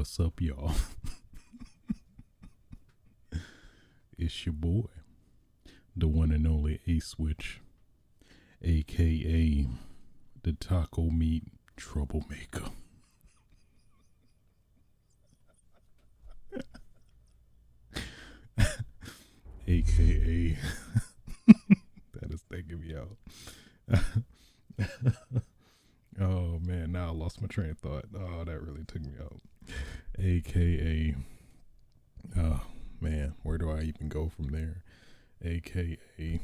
What's up, y'all? It's your boy, the one and only A Switch, aka the taco meat troublemaker. AKA that is taking me out. Oh man, now I lost my train of thought. Oh, that really took me out. AKA, oh man, where do I even go from there? AKA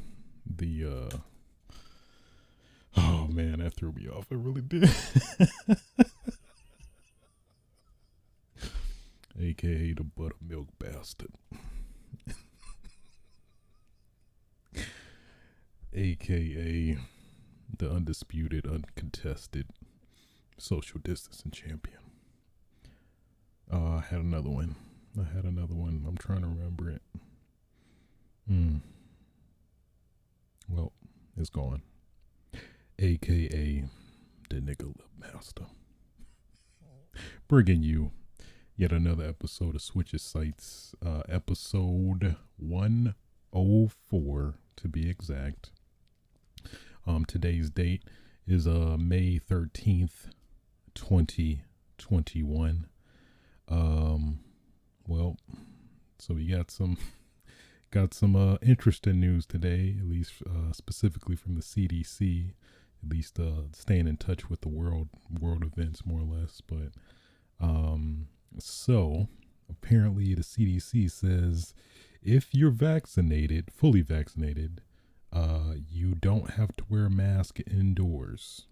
the oh man, that threw me off. It really did. AKA the buttermilk bastard. AKA the undisputed, uncontested social distancing champion. I had another one. I'm trying to remember it. Well, it's gone. AKA the nigga lip master. Bringing you yet another episode of Switches Sights. Episode 104 to be exact. Today's date is May 13th, 2021. Well, so we got some interesting news today, at least specifically from the CDC, at least staying in touch with the world events more or less. But so apparently the CDC says if you're vaccinated, fully vaccinated, you don't have to wear a mask indoors.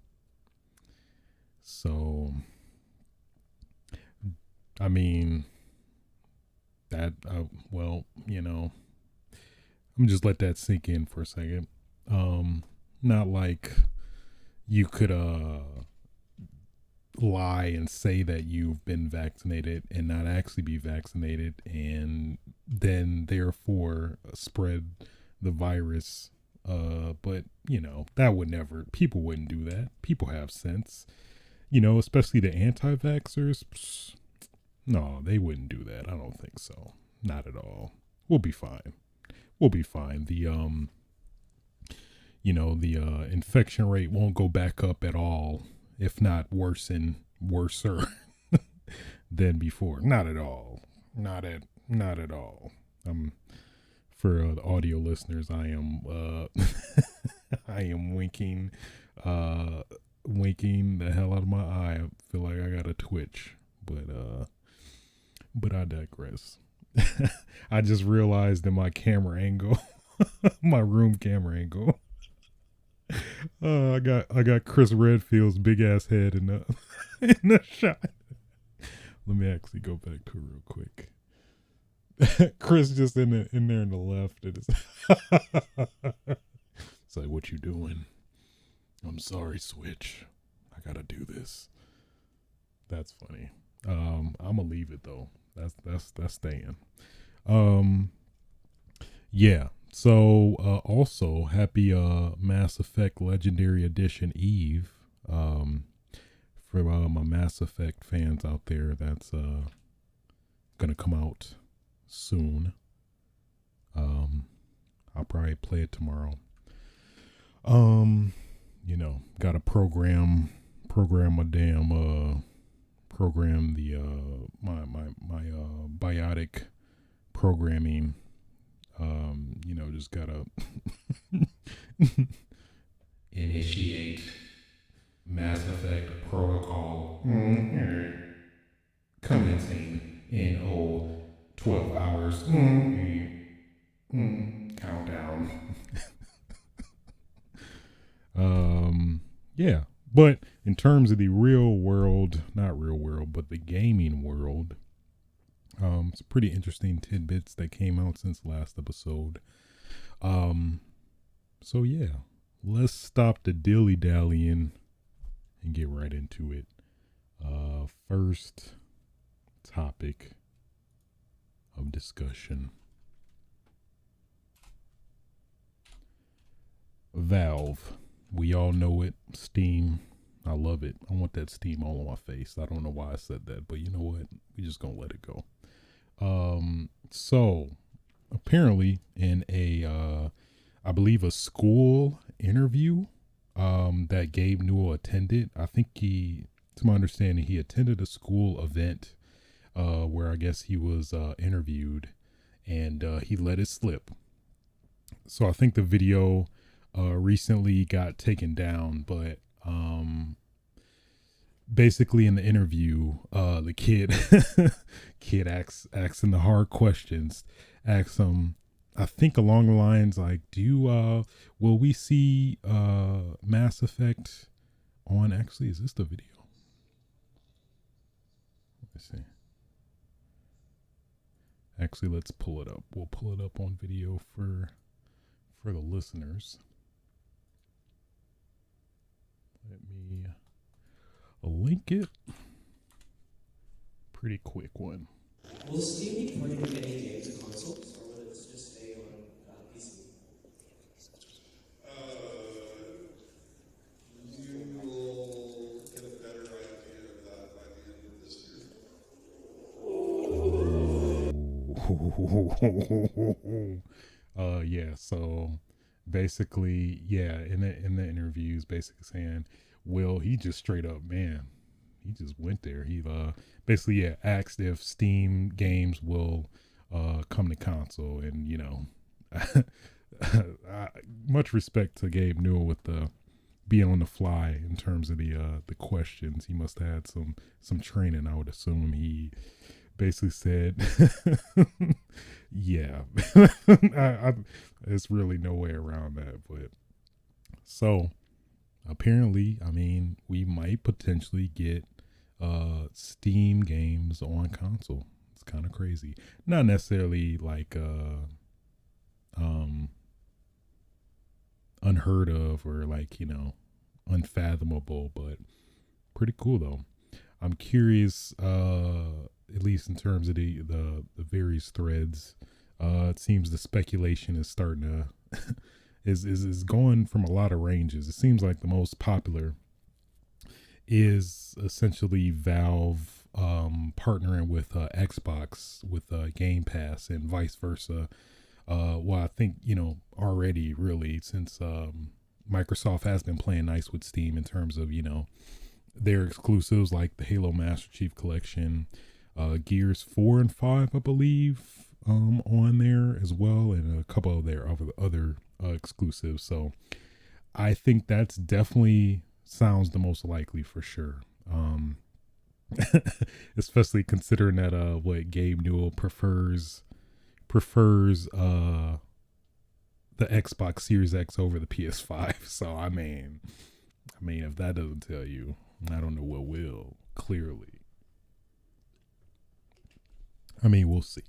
So, I mean, that, well, you know, I'm just let that sink in for a second. Not like you could, lie and say that you've been vaccinated and not actually be vaccinated and then therefore spread the virus. But you know, people wouldn't do that. People have sense, you know, especially the anti-vaxxers. No, they wouldn't do that. I don't think so. Not at all. We'll be fine. The, the infection rate won't go back up at all, if not worser than before. Not at all. Not at all. For the audio listeners, I am I am winking the hell out of my eye. I feel like I got a twitch, but I digress. I just realized in my camera angle, my room camera angle, I got Chris Redfield's big ass head in the shot. Let me actually go back to it real quick. Chris just in there in the left. It's like, what you doing? I'm sorry, Switch. I gotta do this. That's funny. I'm gonna leave it though. That's staying. Yeah. So also happy Mass Effect Legendary Edition Eve. For my Mass Effect fans out there, that's gonna come out soon. I'll probably play it tomorrow. You know, gotta program my damn program the my biotic programming. You know, just gotta initiate Mass Effect protocol commencing in 12 hours. Countdown. Yeah. But in terms of the real world, not real world, but the gaming world, some pretty interesting tidbits that came out since last episode. So yeah, let's stop the dilly-dallying and get right into it. First topic of discussion. Valve. We all know it. Steam. I love it. I want that steam all on my face. I don't know why I said that, but you know what? We just gonna let it go. So apparently in a I believe a school interview that Gabe Newell attended. I think to my understanding, he attended a school event where I guess he was interviewed, and he let it slip. So I think the video recently got taken down, but basically in the interview, the kid asking the hard questions, asks him, I think along the lines like, do you will we see Mass Effect on, actually, is this the video? Let's see. Actually, let's pull it up. We'll pull it up on video for the listeners. Let me link it. Pretty quick one. Will Steam be porting any games to consoles, or will it just stay on PC? You will get a better idea of that by the end of this year. Yeah, so basically, yeah, in the interviews, basically saying, well, he just straight up, man, he just went there. He basically, yeah, asked if Steam games will come to console, and you know, much respect to Gabe Newell with the being on the fly in terms of the questions. He must have had some training, I would assume. He basically said, yeah, there's really no way around that. But so apparently, I mean, we might potentially get Steam games on console. It's kind of crazy. Not necessarily like unheard of or like, you know, unfathomable, but pretty cool though. I'm curious, at least in terms of the various threads. It seems the speculation is starting to is going from a lot of ranges. It seems like the most popular is essentially Valve partnering with Xbox with Game Pass and vice versa. Well, I think, you know, already really, since Microsoft has been playing nice with Steam in terms of, you know, their exclusives like the Halo Master Chief Collection, Gears 4 and 5, I believe, on there as well, and a couple of their other exclusives. So I think that's definitely sounds the most likely for sure. Especially considering that what Gabe Newell prefers the Xbox Series X over the PS5. So I mean if that doesn't tell you, I don't know what will. Clearly, I mean, we'll see.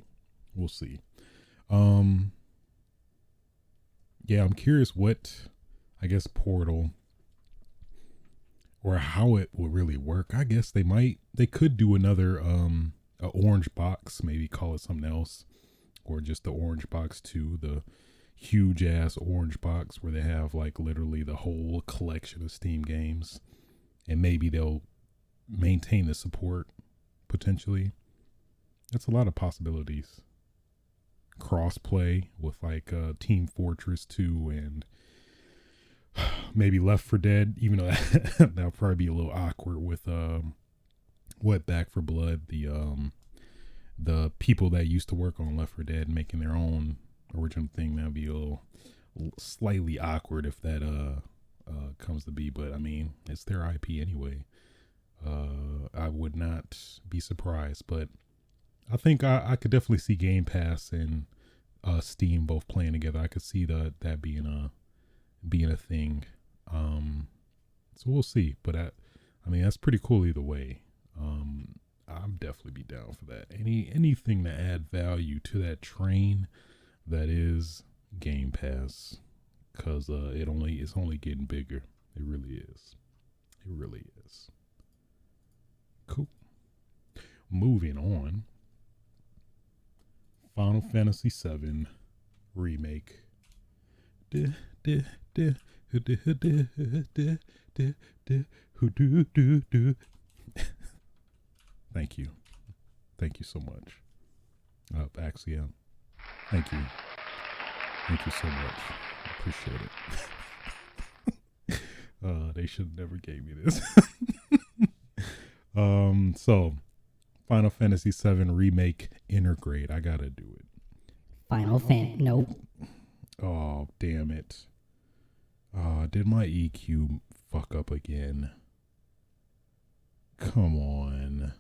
Yeah, I'm curious what, I guess, Portal or how it would really work. I guess they could do another a orange box, maybe call it something else, or just the orange box 2, the huge ass orange box where they have like literally the whole collection of Steam games, and maybe they'll maintain the support potentially. That's a lot of possibilities. Crossplay with like Team Fortress 2 and maybe Left 4 Dead, even though that'll probably be a little awkward with Back 4 Blood, the people that used to work on Left 4 Dead making their own original thing. That'd be a little slightly awkward if that comes to be, but I mean, it's their IP anyway. I would not be surprised, but I think I could definitely see Game Pass and Steam both playing together. I could see that being a thing. So we'll see, but I mean, that's pretty cool either way. I'd definitely be down for that. Anything to add value to that train that is Game Pass, because it's only getting bigger. It really is. Cool. Moving on. Final Fantasy 7 Remake. Who do. Thank you. Thank you so much. Actually, thank you. Thank you so much. Appreciate it. They should never gave me this. So Final Fantasy 7 Remake Intergrade. I gotta do it. Nope. Oh, damn it. Did my EQ fuck up again? Come on.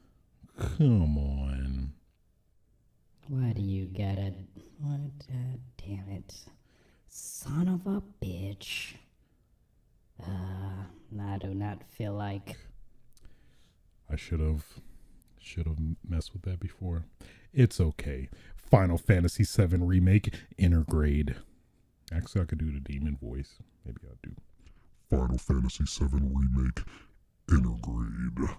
Why do you gotta... What? Damn it. Son of a bitch. I do not feel like... I should have messed with that before. It's okay. Final Fantasy 7 Remake Intergrade. Actually, I could do the demon voice. Maybe I'll do Final Fantasy 7 Remake Intergrade.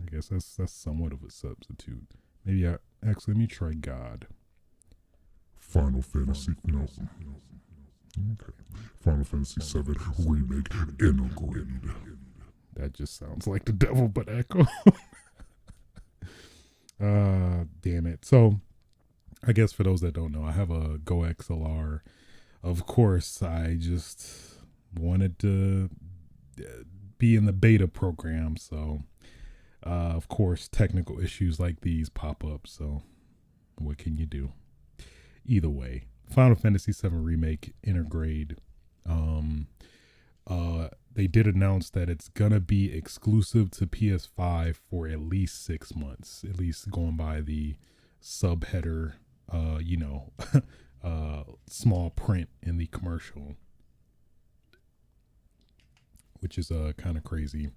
I guess that's somewhat of a substitute. Maybe let me try God. Final Fantasy, no. Okay. Final Fantasy 7 Remake Intergrade. That just sounds like the devil, but echo. Damn it. So, I guess for those that don't know, I have a Go XLR. Of course, I just wanted to be in the beta program, so of course, technical issues like these pop up. So, what can you do? Either way, Final Fantasy 7 Remake Intergrade. They did announce that it's gonna be exclusive to PS5 for at least 6 months, at least going by the subheader, small print in the commercial, which is kind of crazy.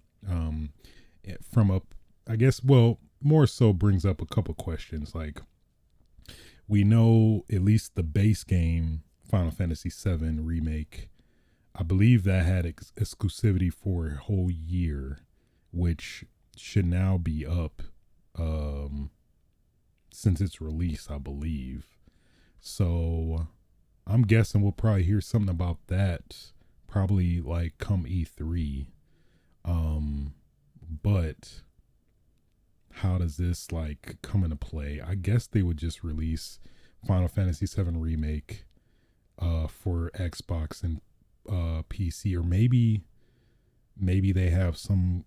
I guess, more so brings up a couple questions. Like, we know at least the base game, Final Fantasy 7 Remake, I believe that had exclusivity for a whole year, which should now be up since its release, I believe. So I'm guessing we'll probably hear something about that probably like come E3. But how does this like come into play? I guess they would just release Final Fantasy 7 Remake for Xbox and PC, or maybe they have some.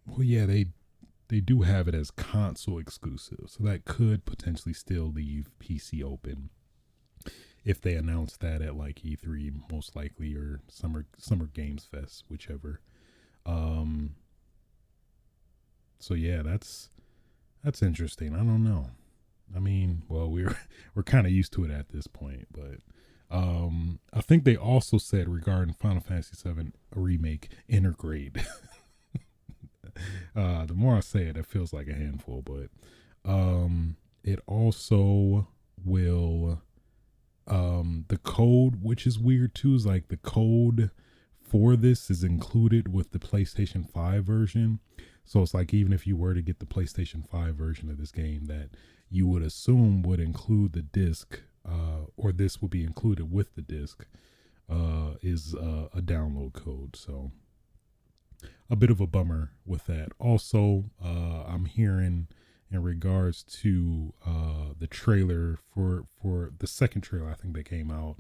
Well, yeah, they do have it as console exclusive, so that could potentially still leave PC open if they announce that at like E3, most likely, or Summer Games Fest, whichever. So yeah, that's interesting. I don't know. I mean, well, we're kind of used to it at this point, but I think they also said regarding Final Fantasy 7 Remake Intergrade. The more I say it, it feels like a handful, but it also will the code, which is weird too, is like the code for this is included with the PlayStation 5 version. So it's like, even if you were to get the PlayStation 5 version of this game, that you would assume would include the disc, or this would be included with the disc, is a download code. So a bit of a bummer with that. Also, I'm hearing in regards to the trailer for the second trailer, I think that came out,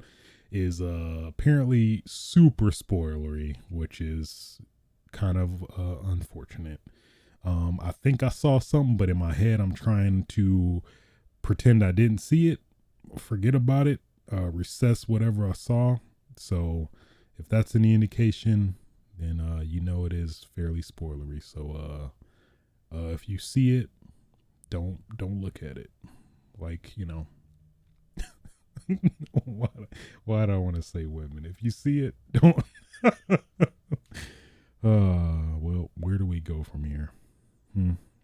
is apparently super spoilery, which is kind of unfortunate. I think I saw something, but in my head I'm trying to pretend I didn't see it, forget about it, recess whatever I saw. So if that's any indication, then you know it is fairly spoilery. So if you see it, don't look at it. Like, you know, why do I want to say women? If you see it, don't. Well, where do we go from here?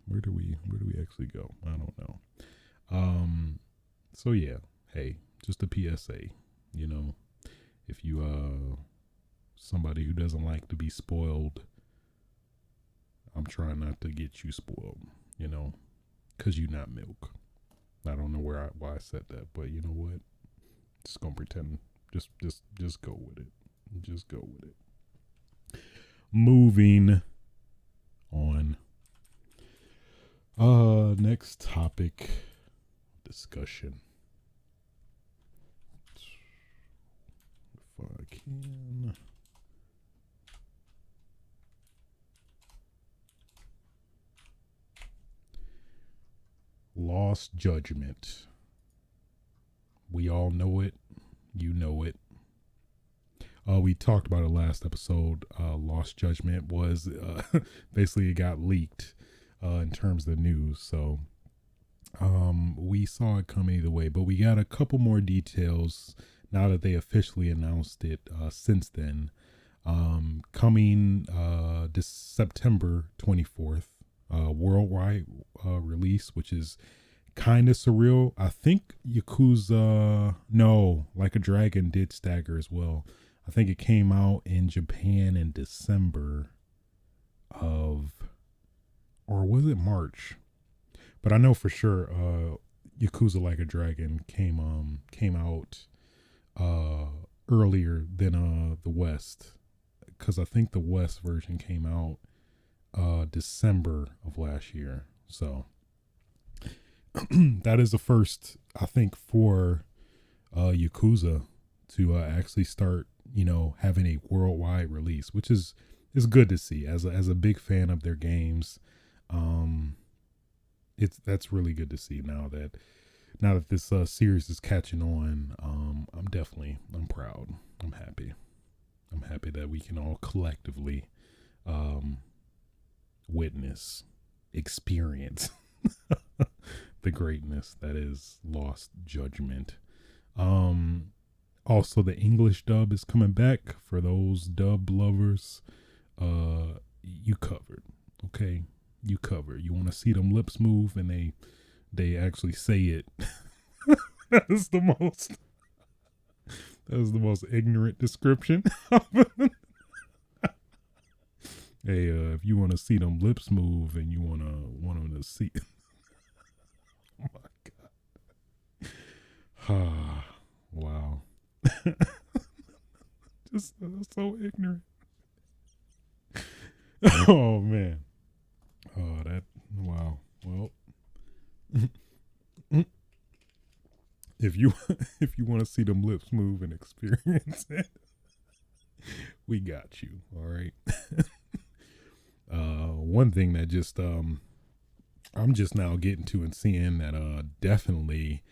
Where do we actually go? I don't know. So yeah, hey, just a PSA, you know, if you somebody who doesn't like to be spoiled, I'm trying not to get you spoiled, you know, cause you're not milk. I don't know why I said that, but you know what? Just gonna pretend. Just go with it. Just go with it. moving on. Next topic discussion. If I can. Lost Judgment. We all know it. You know it. We talked about it last episode. Lost Judgment was basically it got leaked in terms of the news. So we saw it come either way, but we got a couple more details now that they officially announced it since then. Coming this September 24th, worldwide release, which is kind of surreal. I think Yakuza, no, Like a Dragon did stagger as well. I think it came out in Japan in December of, or was it March? But I know for sure Yakuza Like a Dragon came out earlier than the West, because I think the West version came out December of last year. So that is the first, I think, for Yakuza to actually start, having a worldwide release, which is good to see. As a big fan of their games, that's really good to see. Now that this series is catching on, I'm proud. I'm happy. I'm happy that we can all collectively witness, experience the greatness that is Lost Judgment. Also, the English dub is coming back for those dub lovers. You covered, okay? You covered. You want to see them lips move and they actually say it. That is the most ignorant description. Hey, if you want to see them lips move and you want them to see, oh my god, wow, just so ignorant. Oh man, wow. Well, if you want to see them lips move and experience it, we got you. All right. One thing that just I'm just now getting to and seeing that definitely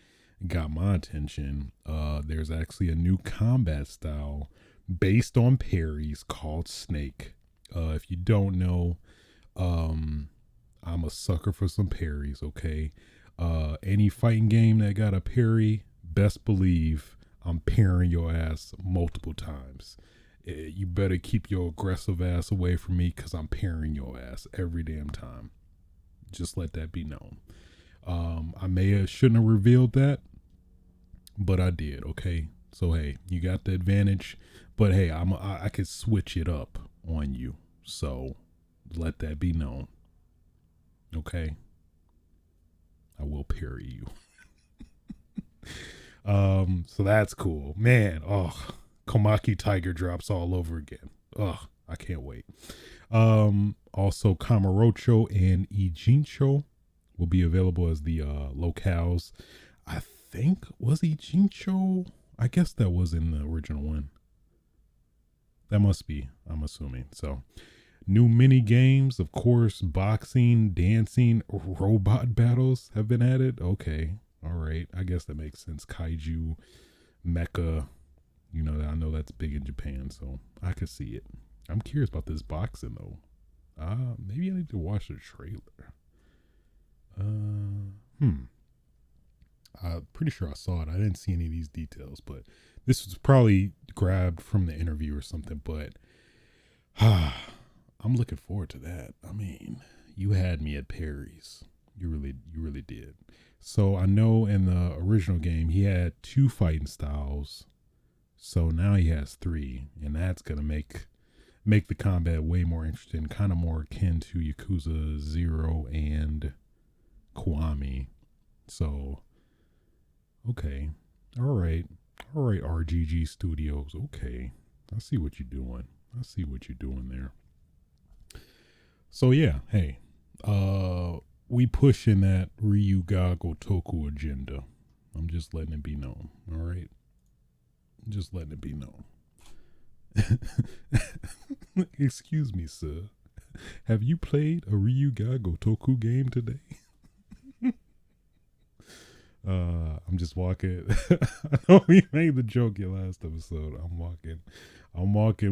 got my attention. There's actually a new combat style based on parries called Snake. If you don't know, I'm a sucker for some parries, okay? Any fighting game that got a parry, best believe I'm parrying your ass multiple times. You better keep your aggressive ass away from me, because I'm parrying your ass every damn time. Just let that be known. I shouldn't have revealed that, but I did, okay? So hey, you got the advantage, but hey, I could switch it up on you. So let that be known. Okay? I will parry you. So that's cool. Man, Komaki Tiger drops all over again. I can't wait. Also Kamurocho and Ijincho will be available as the locales. I think, was Ijincho? I guess that was in the original one. That must be, I'm assuming. So, new mini games, of course, boxing, dancing, robot battles have been added. Okay, all right. I guess that makes sense. Kaiju, mecha, I know that's big in Japan, so I could see it. I'm curious about this boxing though. Maybe I need to watch the trailer. I'm pretty sure I saw it. I didn't see any of these details, but this was probably grabbed from the interview or something. But I'm looking forward to that. I mean, you had me at parries. You really did. So I know in the original game he had 2 fighting styles. So now he has 3, and that's gonna make the combat way more interesting, kind of more akin to Yakuza 0 and Kiwami. So, okay, all right, RGG Studios. Okay, I see what you're doing. there. So yeah, hey, we pushing that Ryuga Gotoku agenda. I'm just letting it be known. All right, just letting it be known. Excuse me, sir. Have you played a Ryuga Gotoku game today? I'm just walking. I know we made the joke your last episode. I'm walking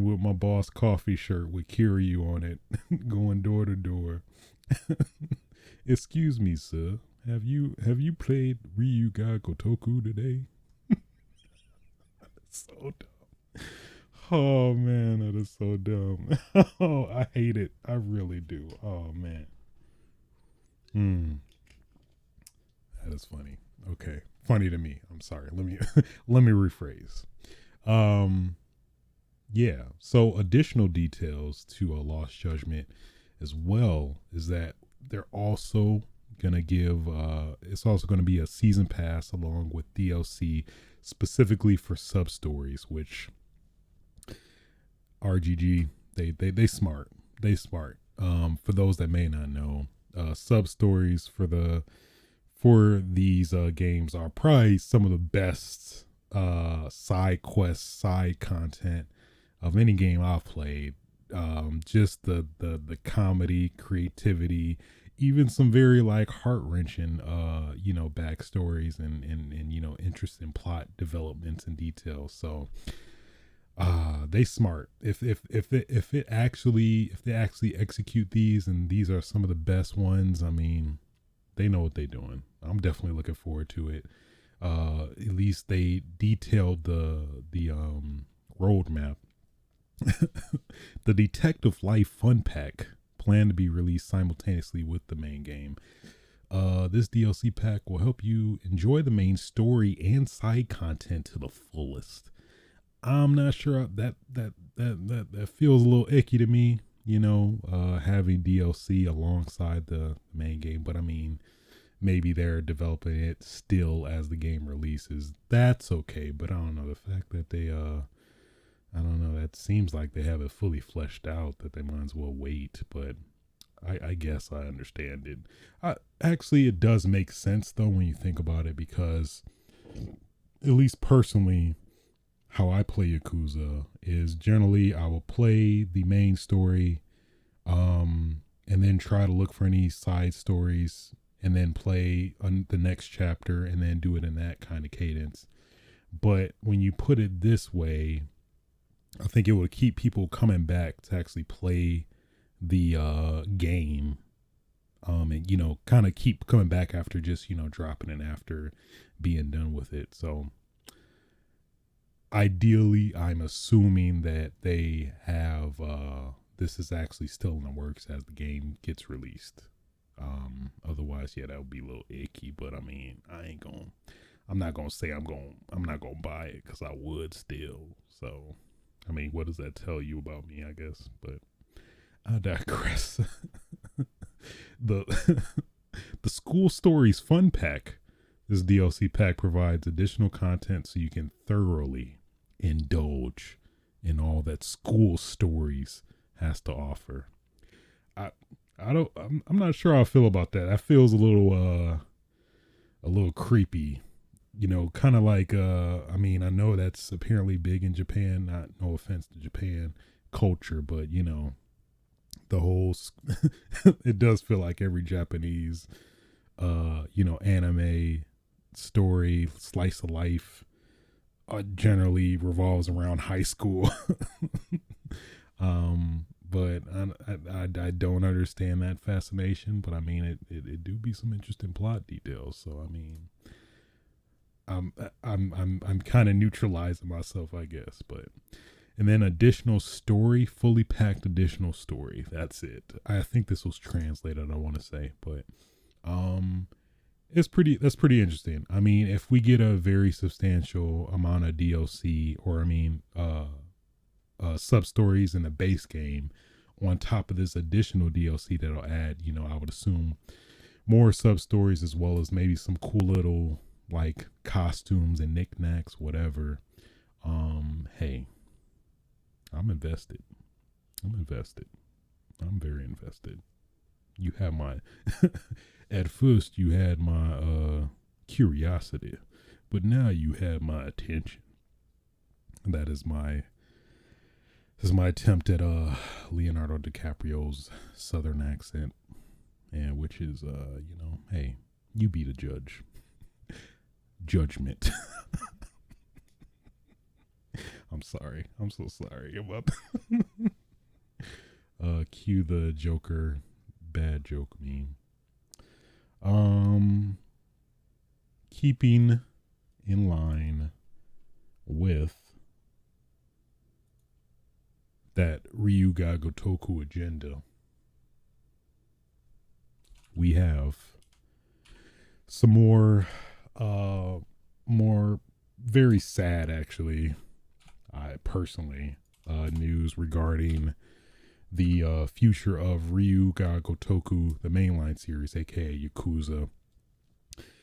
with my Boss Coffee shirt with Kiryu on it, going door to door. Excuse me, sir. Have you played Ryuga Gotoku today? So dumb. Oh man, that is so dumb. Oh, I hate it. I really do. Oh man. That is funny. Okay. Funny to me. I'm sorry. Let me let me rephrase. Yeah. So additional details to a Lost Judgment as well is that they're also gonna give it's also gonna be a season pass along with DLC specifically for sub stories, which RGG they smart. They smart. For those that may not know, sub stories for these games are probably some of the best side quests, side content of any game I've played. Just the comedy, creativity, even some very like heart wrenching backstories and interesting plot developments and details. So they smart. If they actually execute these, and these are some of the best ones, I mean, they know what they're doing. I'm definitely looking forward to it. At least they detailed the roadmap. The Detective Life Fun Pack planned to be released simultaneously with the main game. This DLC pack will help you enjoy the main story and side content to the fullest. I'm not sure that feels a little icky to me, having DLC alongside the main game. But I mean, maybe they're developing it still as the game releases. That's okay. But I don't know, the fact that they I don't know, that seems like they have it fully fleshed out, that they might as well wait. But I guess I understand it. Actually, it does make sense though when you think about it, because at least personally, how I play Yakuza is generally I will play the main story, and then try to look for any side stories, and then play the next chapter, and then do it in that kind of cadence. But when you put it this way, I think it would keep people coming back to actually play the game, and kind of keep coming back after just dropping it after being done with it. So ideally, I'm assuming that they have this is actually still in the works as the game gets released. Otherwise, yeah, that would be a little icky. But I mean, I'm not gonna say I'm not gonna buy it, because I would still. So I mean, what does that tell you about me, I guess? But I digress. the the School Stories Fun Pack. This DLC pack provides additional content so you can thoroughly indulge in all that School Stories has to offer. I'm not sure how I feel about that. That feels a little creepy. Kind of like I mean, I know that's apparently big in Japan, not no offense to Japan culture, but the whole it does feel like every Japanese anime story, slice of life, generally revolves around high school. But I don't understand that fascination. But I mean, it do be some interesting plot details. So I mean, I'm kind of neutralizing myself, I guess. But and then additional story, fully packed additional story. That's it. I think this was translated, I want to say, but that's pretty interesting. I mean, if we get a very substantial amount of DLC, or I mean sub stories in the base game on top of this additional DLC that'll add, I would assume more sub stories, as well as maybe some cool little like costumes and knickknacks, whatever. Hey, I'm invested. I'm very invested. You have my at first you had my curiosity, but now you have my attention. That is my attempt at Leonardo DiCaprio's southern accent, and which is hey, you be the judge. Judgment. I'm sorry. I'm so sorry about cue the Joker bad joke meme. Keeping in line with that Ryuga Gotoku agenda, we have some more very sad, actually, I personally, news regarding the future of Ryuga Gotoku, the mainline series, aka Yakuza.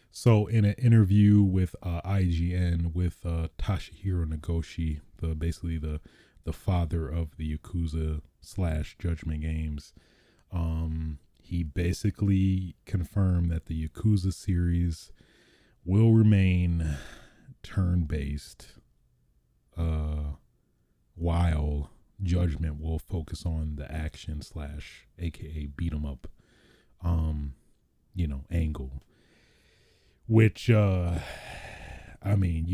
So, in an interview with IGN with Toshihiro Nagoshi, basically the father of the Yakuza / Judgment games, he basically confirmed that the Yakuza series will remain turn-based, while Judgment will focus on the action / aka beat 'em up, angle. Which, I mean,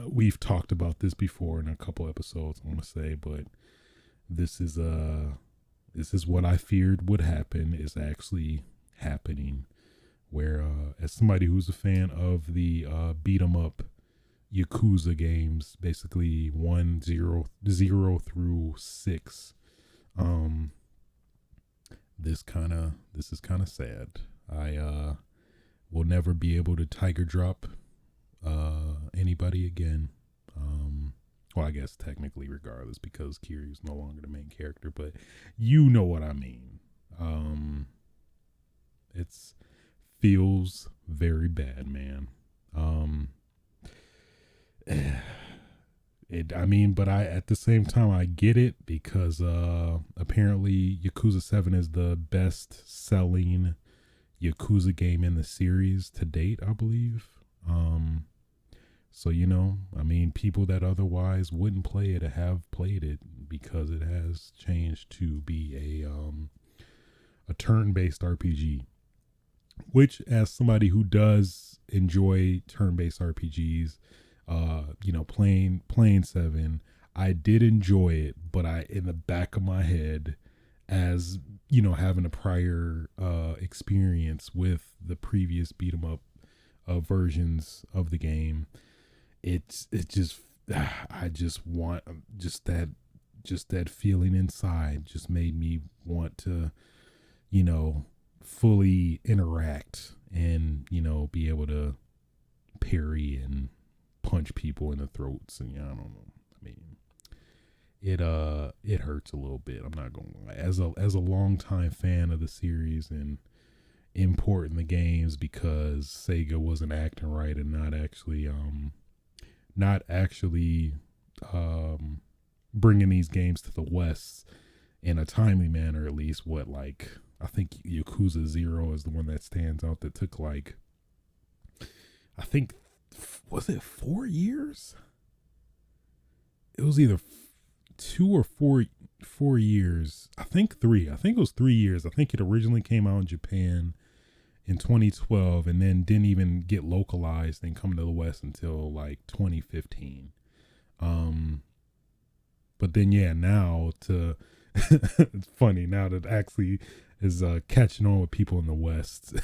we've talked about this before in a couple episodes, I want to say, but this is what I feared would happen is actually happening, where, as somebody who's a fan of the beat 'em up Yakuza games, basically 0 through 6, this is kind of sad. I will never be able to tiger drop anybody again. Well, I guess technically regardless, because Kiryu's no longer the main character, but you know what I mean. It's feels very bad, man. But at the same time, I get it, because apparently Yakuza 7 is the best selling Yakuza game in the series to date, I believe. So, people that otherwise wouldn't play it have played it, because it has changed to be a turn-based RPG, which, as somebody who does enjoy turn-based RPGs, playing 7, I did enjoy it, but in the back of my head, as having a prior experience with the previous beat 'em up versions of the game, I just want that feeling inside just made me want to fully interact and be able to parry and punch people in the throats, and I don't know. I mean, it hurts a little bit. I'm not gonna lie. As a longtime fan of the series and importing the games, because Sega wasn't acting right and not actually bringing these games to the West in a timely manner, at least. I think Yakuza 0 is the one that stands out, that took I think, was it 4 years? It was either 2 or 4 years. I think 3. I think it was 3 years. I think it originally came out in Japan in 2012, and then didn't even get localized and come to the West until 2015. But then now it's funny now that actually is catching on with people in the West.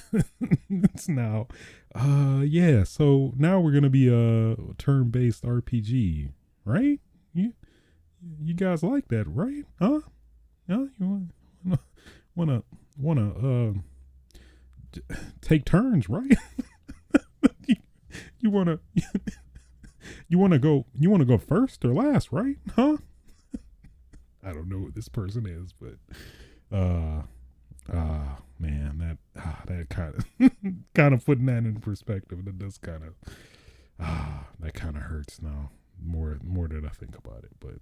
It's now, so now we're gonna be a turn-based RPG, right? You guys like that, right? Huh? You wanna take turns, right? you wanna go first or last, right? Huh? I don't know what this person is, but man, that kind of putting that in perspective, that does kind of hurts now, more that I think about it. But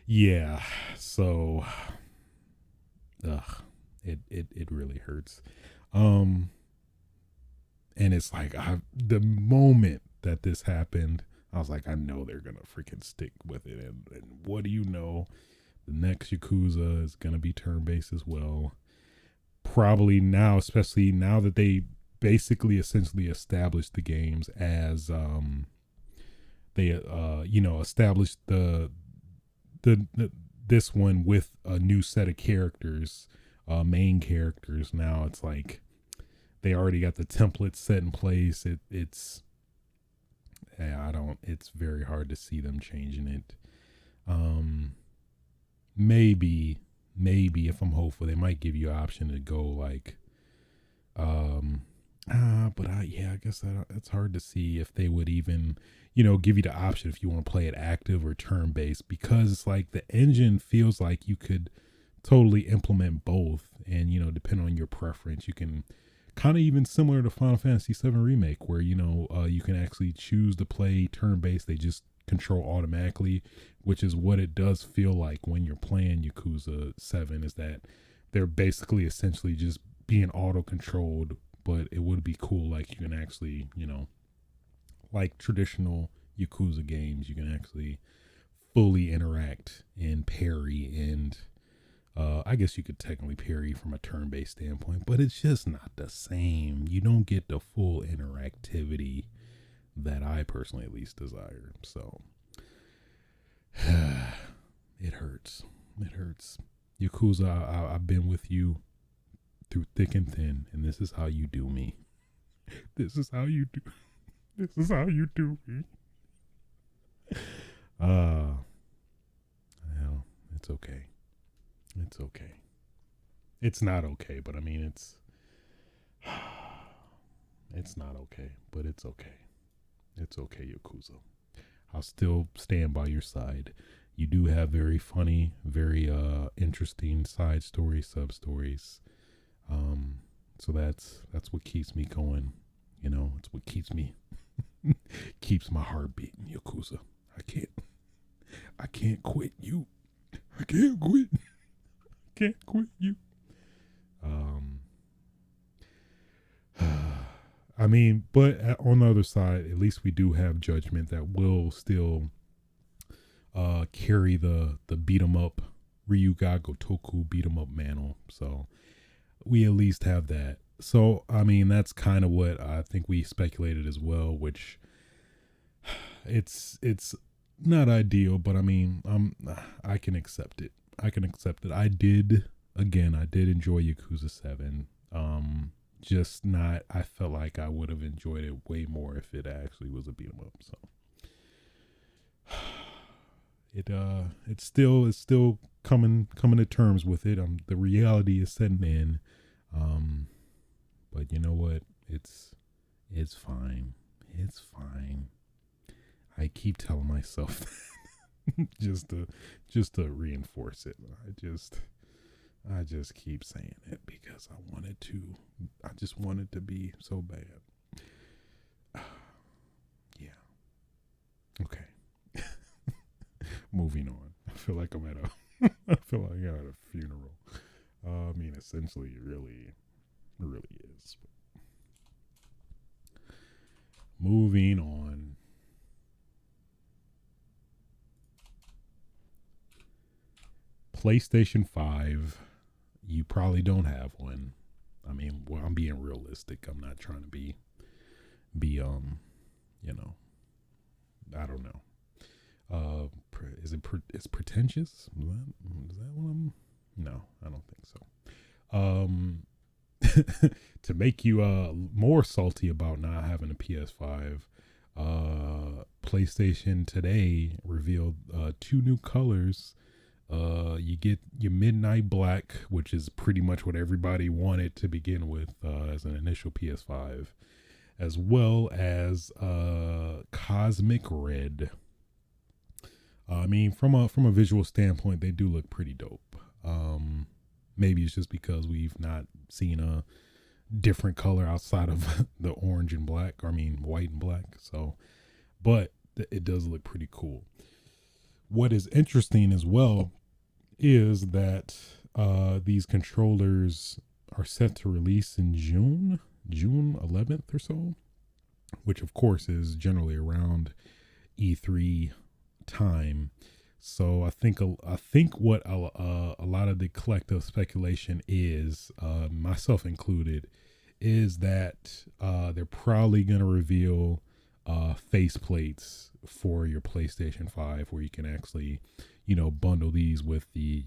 Yeah. So, it really hurts. Um, and it's like the moment that this happened, I was like, I know they're gonna freaking stick with it. And what do you know? The next Yakuza is gonna be turn based as well. Probably now, especially now that they basically essentially established the games as they established the this one with a new set of characters, main characters. Now it's like they already got the template set in place. It's I don't. It's very hard to see them changing it. Maybe if I'm hopeful, they might give you an option to go like, yeah, I guess it's hard to see if they would even, give you the option if you want to play it active or turn based, because it's like the engine feels like you could totally implement both, and depending on your preference, you can kind of even similar to Final Fantasy 7 Remake, where you can actually choose to play turn based. They just control automatically, which is what it does feel like when you're playing Yakuza 7, is that they're basically essentially just being auto controlled. But it would be cool, like you can actually, like traditional Yakuza games, you can actually fully interact and parry, and I guess you could technically parry from a turn-based standpoint, but it's just not the same. You don't get the full interactivity that I personally at least desire. So it hurts. It hurts. Yakuza, I've been with you through thick and thin, and this is how you do me. This is how you do. This is how you do me. Well, it's okay. It's okay. It's not okay, but I mean, it's not okay, but it's okay. It's okay, Yakuza. I'll still stand by your side. You do have very funny, very interesting side stories, sub stories. So that's what keeps me going. It's what keeps me keeps my heart beating, Yakuza. I can't quit you. I can't quit. Can't quit you. I mean, but on the other side, at least we do have Judgment that will still carry the beat 'em up Ryuga Gotoku beat 'em up mantle. So we at least have that. So I mean, that's kind of what I think we speculated as well, which it's not ideal, but I mean, I can accept it. I did enjoy Yakuza 7. Just not, I felt like I would have enjoyed it way more if it actually was a beat 'em up. So it's still coming to terms with it. The reality is setting in. But you know what? It's fine. It's fine. I keep telling myself that just to reinforce it. I just keep saying it because I just want it to be so bad. Yeah. Okay. Moving on. I feel like I'm at a funeral. I mean, essentially, it really is. Moving on. PlayStation 5. You probably don't have one. I mean, well, I'm being realistic. I'm not trying to be I don't know. It's pretentious? Is that what I'm? No, I don't think so. To make you more salty about not having a PS5, PlayStation today revealed 2 new colors. You get your midnight black, which is pretty much what everybody wanted to begin with as an initial PS5, as well as cosmic red. I mean, from a visual standpoint, they do look pretty dope. Maybe it's just because we've not seen a different color outside of the orange and black. I mean, white and black. So, but it does look pretty cool. what is interesting as well is that these controllers are set to release in June 11th or so, which of course is generally around E3 time. So I think what a lot of the collective speculation is, myself included, is that they're probably going to reveal face plates for your PlayStation 5, where you can actually, bundle these with the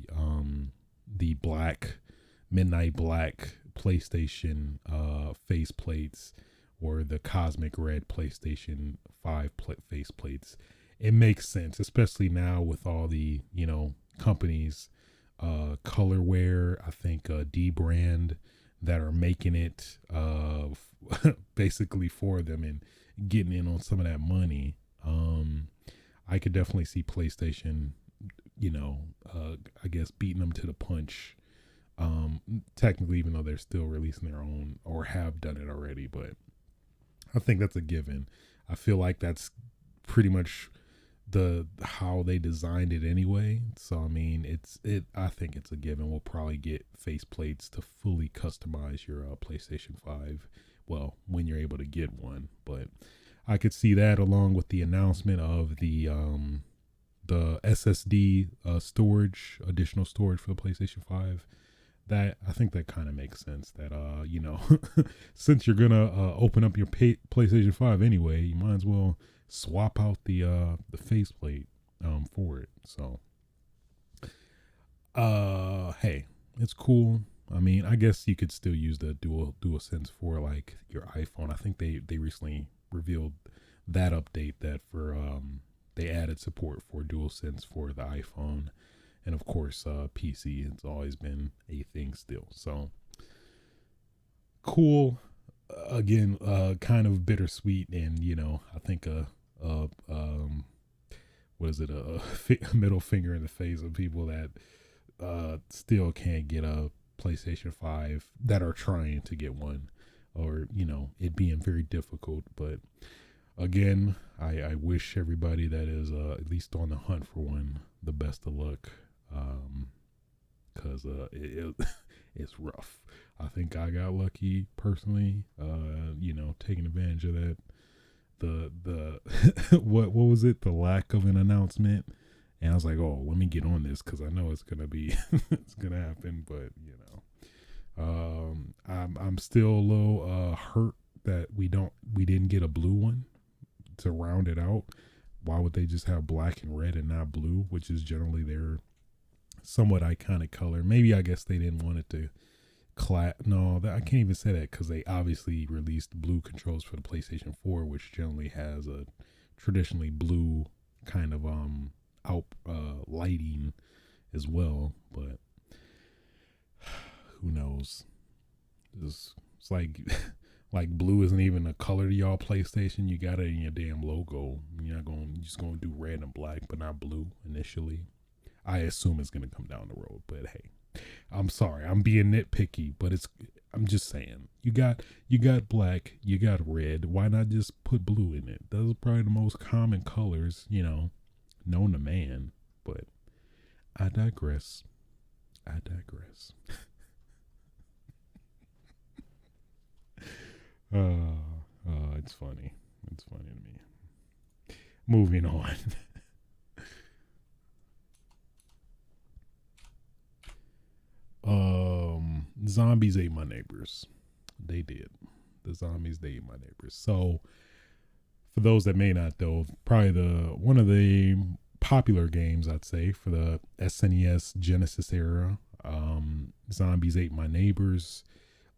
black midnight black PlayStation face plates, or the cosmic red PlayStation 5 face plates. It makes sense, especially now with all the, companies, colorware, I think D brand, that are making it basically for them and getting in on some of that money. I could definitely see PlayStation, I guess beating them to the punch. Technically, even though they're still releasing their own or have done it already, but I think that's a given. I feel like that's pretty much how they designed it anyway. So I mean, I think it's a given. We'll probably get face plates to fully customize your PlayStation 5. Well, when you're able to get one, but I could see that along with the announcement of the SSD storage, additional storage for the PlayStation 5. That I think that kind of makes sense. That since you're gonna open up your PlayStation 5 anyway, you might as well swap out the faceplate for it. So hey, it's cool. I mean, I guess you could still use the dual sense for like your iPhone. I think they recently revealed that update that for they added support for dual sense for the iPhone, and of course PC. It's always been a thing still. So cool. Again, kind of bittersweet, and I think what is it, a middle finger in the face of people that still can't get a PlayStation 5, that are trying to get one, or it being very difficult. But again, I wish everybody that is at least on the hunt for one the best of luck, because it's rough. I think I got lucky personally, taking advantage of that. The what was it? The lack of an announcement, and I was like, oh, let me get on this because I know it's gonna be it's gonna happen. But I'm still a little hurt that we didn't get a blue one to round it out. Why would they just have black and red and not blue, which is generally their somewhat iconic color? Maybe I guess they didn't want it to no, I can't even say that, because they obviously released blue controls for the PlayStation 4, which generally has a traditionally blue kind of out lighting as well. But who knows? It's like like blue isn't even a color to y'all PlayStation. You got it in your damn logo. You're just gonna do red and black, but not blue initially. I assume it's gonna come down the road, but hey. I'm sorry, I'm being nitpicky, but I'm just saying, you got black, you got red. Why not just put blue in it? Those are probably the most common colors, known to man. But I digress. It's funny. It's funny to me. Moving on. Zombies ate my neighbors. They did. The zombies, they ate my neighbors. So for those that may not know, probably one of the popular games, I'd say, for the SNES Genesis era, Zombies Ate My Neighbors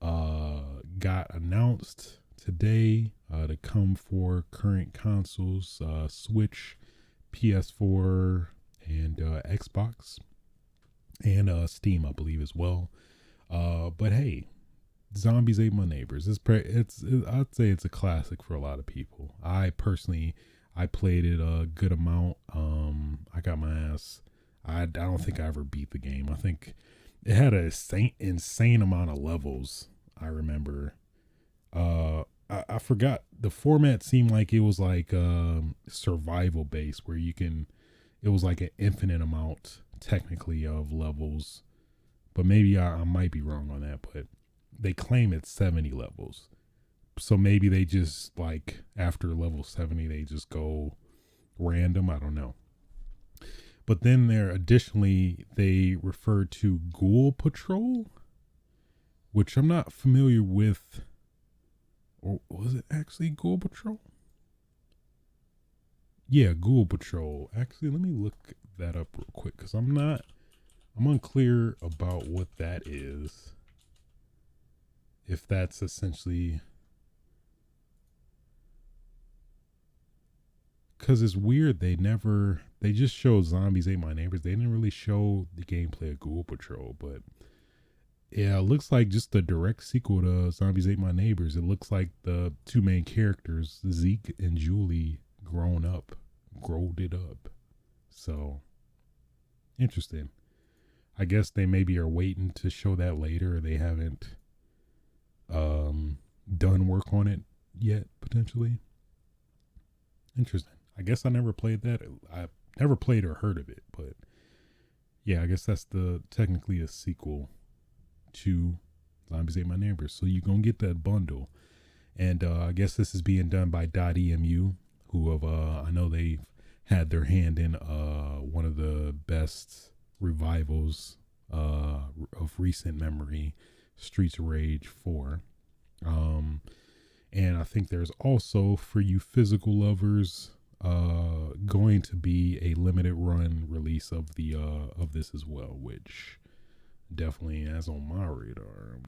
got announced today to come for current consoles, Switch, PS4, and Xbox, and Steam, I believe, as well. But hey, Zombies Ate My Neighbors. I'd say it's a classic for a lot of people. I personally, I played it a good amount. I got my ass. I don't think I ever beat the game. I think it had an insane amount of levels. I remember. I forgot, the format seemed like it was like survival based, where you can it was like an infinite amount technically of levels, but maybe I might be wrong on that. But they claim it's 70 levels, so maybe they just like after level 70 they just go random. I don't know. But then there additionally they refer to Ghoul Patrol, which I'm not familiar with. Or was it actually Ghoul Patrol? Yeah, Ghoul Patrol. Actually, let me look that up real quick because I'm unclear about what that is. If that's essentially, because it's weird, they just showed Zombies Ate My Neighbors. They didn't really show the gameplay of Ghoul Patrol, but yeah, it looks like just a direct sequel to Zombies Ate My Neighbors. It looks like the two main characters, Zeke and Julie, growed it up. So, interesting. I guess they maybe are waiting to show that later. Or they haven't done work on it yet, potentially. Interesting. I guess I never played that. I never played or heard of it, but yeah, I guess that's technically a sequel to Zombies Ate My Neighbors. So you're going to get that bundle. And I guess this is being done by .emu, who have, I know they've had their hand in one of the best revivals of recent memory, Streets of Rage 4. And I think there's also, for you physical lovers, going to be a limited run release of this as well, which definitely is on my radar. I'm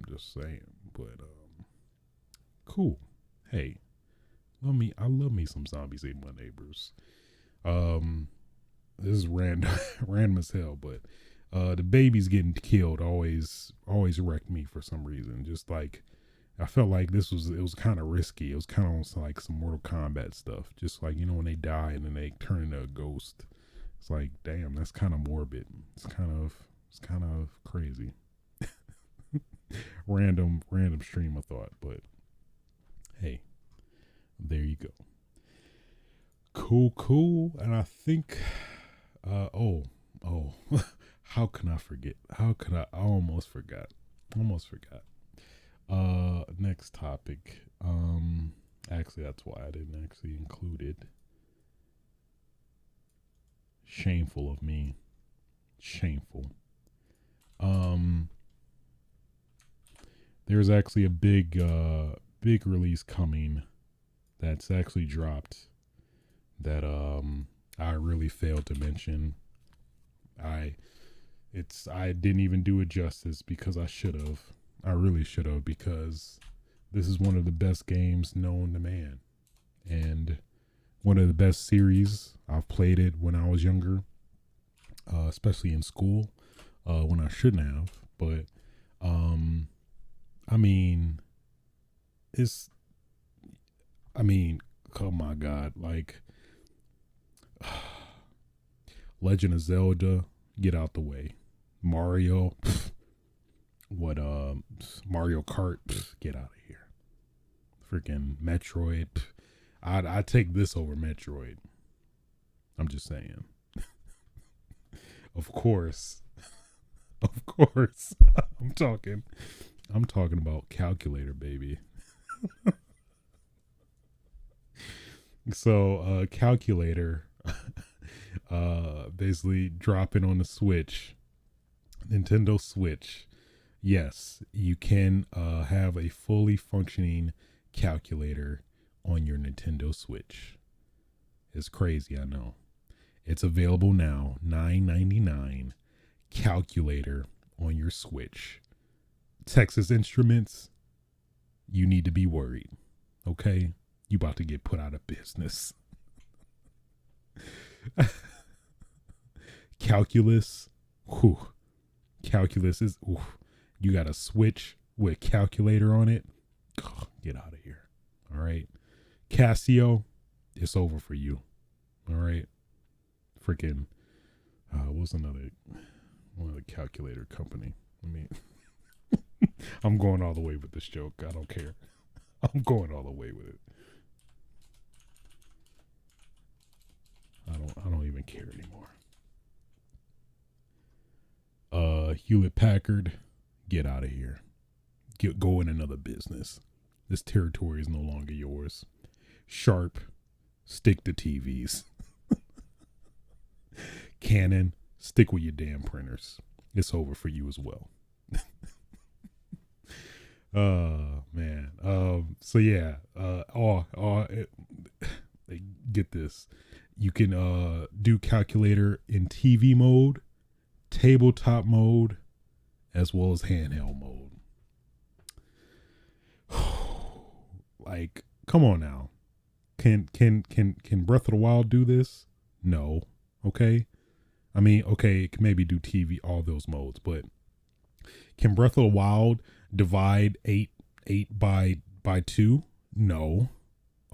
just saying, but cool. Hey, I love me some Zombies Ate My Neighbors. This is random as hell, but the babies getting killed always wrecked me for some reason. Just like I felt like it was kind of risky. It was kind of almost like some Mortal Kombat stuff. Just like, when they die and then they turn into a ghost. It's like, damn, that's kind of morbid. It's kind of crazy. random stream of thought, but hey, there you go. Cool. And I think, how can I forget? I almost forgot. Next topic. Actually, that's why I didn't actually include it. Shameful of me. Shameful. There's actually a big release coming that's actually dropped that I really failed to mention. I didn't even do it justice because I should have. I really should have, because this is one of the best games known to man and one of the best series. I've played it when I was younger, especially in school, when I shouldn't have, but oh my God, like Legend of Zelda, get out the way. Mario, Mario Kart, get out of here. Freaking Metroid, I'd take this over Metroid. I'm just saying. Of course. I'm talking about Calculator, baby. So, Calculator, basically dropping on the Switch, Nintendo Switch. Yes, you can have a fully functioning calculator on your Nintendo Switch. It's crazy, I know. It's available now, $9.99. Calculator on your Switch. Texas Instruments, you need to be worried. Okay? You about to get put out of business. Calculus. Whew. Calculus is... Ooh. You got a Switch with calculator on it. Oh, get out of here. All right. Casio, it's over for you. All right. Freaking... what's one of the calculator company? I'm going all the way with this joke. I don't care. I'm going all the way with it. I I don't even care anymore. Hewlett Packard, get out of here. Go in another business. This territory is no longer yours. Sharp, stick to TVs. Canon, stick with your damn printers. It's over for you as well. Oh man. So yeah. Get this. You can do calculator in TV mode, tabletop mode, as well as handheld mode. Like, come on now. Can Breath of the Wild do this? No. Okay. I mean, okay, it can maybe do TV, all those modes, but can Breath of the Wild divide 8 by 2? No.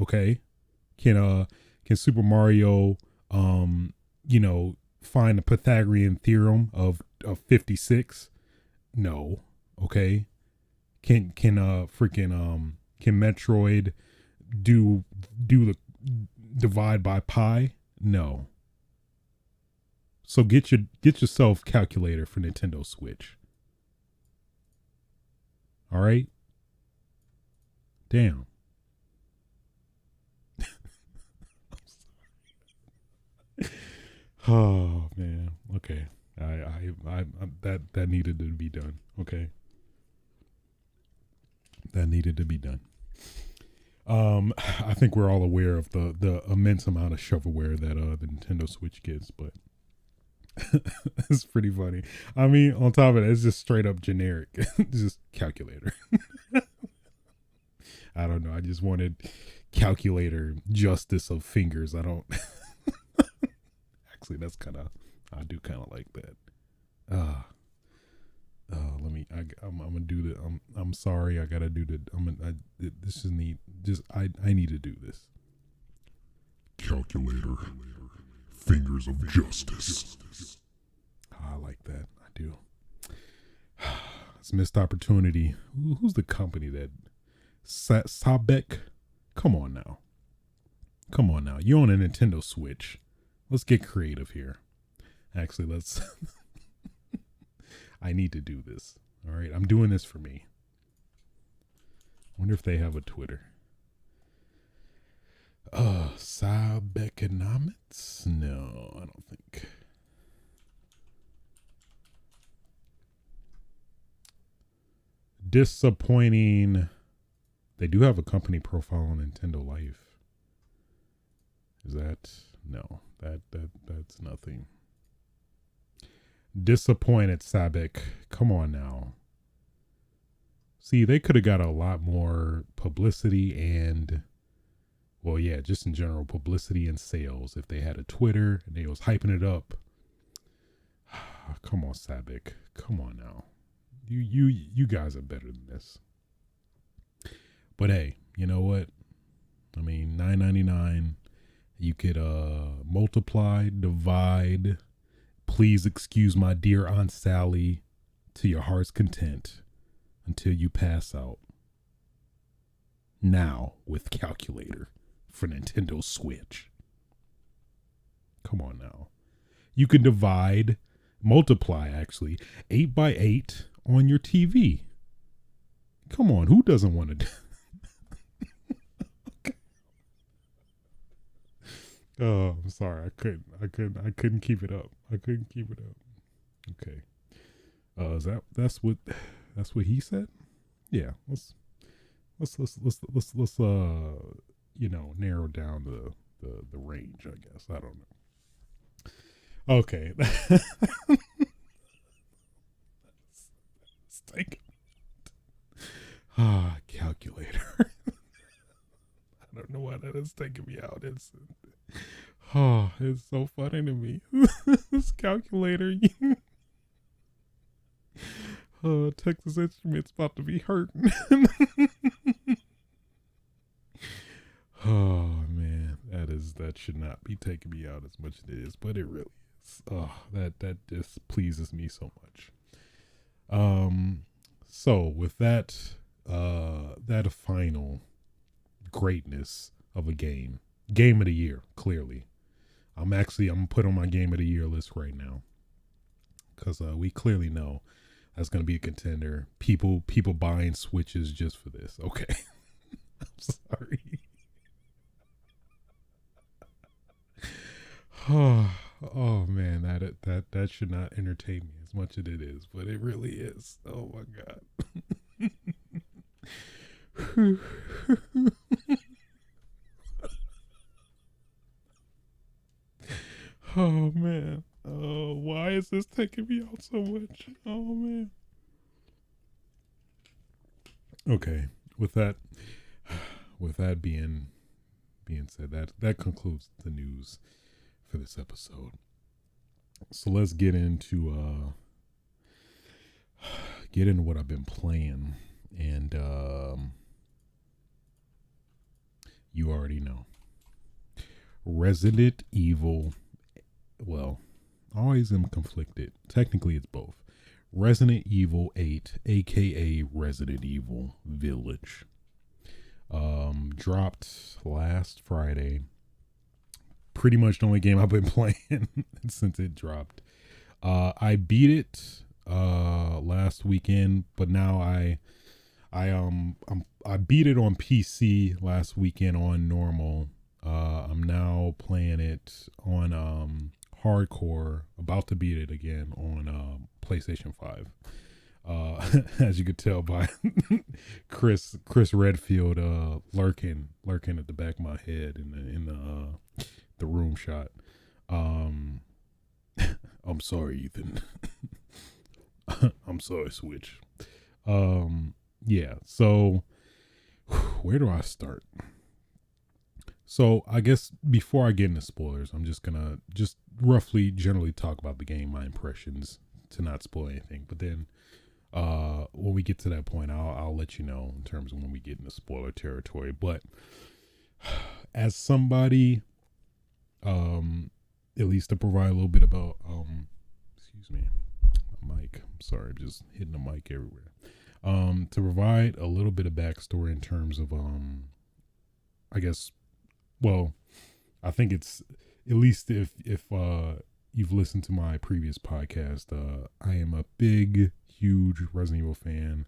Okay. Can Super Mario find the Pythagorean theorem of 56? No. Okay. Can Metroid do the divide by pi? No. So get yourself calculator for Nintendo Switch. All right? Damn. Oh man. Okay. I that needed to be done. Okay. That needed to be done. I think we're all aware of the immense amount of shovelware that the Nintendo Switch gets, but it's pretty funny. I mean, on top of it, it's just straight up generic. It's just calculator. I don't know. I just wanted calculator justice of fingers. I don't. Actually, that's kind of. I do kind of like that. Let me. I'm gonna do the. I'm sorry. I gotta do the. This is neat. I need to do this. Calculator. Fingers of justice. I like that. I do. It's a missed opportunity. Who's the company that Sabek? Come on now. You own a Nintendo Switch. Let's get creative here. Actually, let's. I need to do this. All right, I'm doing this for me. I wonder if they have a Twitter. Sabeconomics? No, I don't think. Disappointing. They do have a company profile on Nintendo Life. Is that no? That's nothing. Disappointed, Sabek. Come on now. See, they could have got a lot more publicity and, well, yeah, just in general, publicity and sales if they had a Twitter and they was hyping it up. Come on, Sabek. Come on now. You guys are better than this. But hey, you know what? I mean, $9.99. You could multiply, divide. Please excuse my dear Aunt Sally to your heart's content until you pass out. Now with calculator for Nintendo Switch. Come on now. You can multiply actually, 8 by 8 on your TV. Come on, who doesn't want to do Oh, I'm sorry. I couldn't keep it up. Okay. That's what he said? Yeah. Let's narrow down the range, I guess. I don't know. Okay. Let's take it. Calculator. I don't know why that is taking me out. It's so funny to me. This calculator. Texas Instruments about to be hurting. Oh man, that should not be taking me out as much as it is, but it really is. Oh, that just pleases me so much. So with that final greatness of a game of the year, clearly. I'm gonna put on my game of the year list right now, because we clearly know that's gonna be a contender. People buying Switches just for this. Okay, I'm sorry. Oh man, that should not entertain me as much as it is, but it really is. Oh my god. Oh man. Oh, why is this taking me out so much? Oh man. Okay, with that being said, that concludes the news for this episode. So let's get into what I've been playing, and you already know. Resident Evil. Well, I always am conflicted. Technically, it's both. Resident Evil 8, aka Resident Evil Village, dropped last Friday. Pretty much the only game I've been playing since it dropped. I beat it last weekend, but now I beat it on PC last weekend on normal. I'm now playing it on hardcore, about to beat it again on PlayStation 5. As you could tell by Chris Redfield lurking at the back of my head in the room shot. I'm sorry, Ethan. I'm sorry, Switch. Yeah, so where do I start? So I guess before I get into spoilers, I'm just gonna roughly generally talk about the game, my impressions, to not spoil anything. But then when we get to that point, I'll let you know in terms of when we get into spoiler territory. But as somebody, at least to provide a little bit about excuse me, mic. I'm sorry, I'm just hitting the mic everywhere. To provide a little bit of backstory in terms of I guess, well, I think it's, at least if you've listened to my previous podcast, I am a big, huge Resident Evil fan.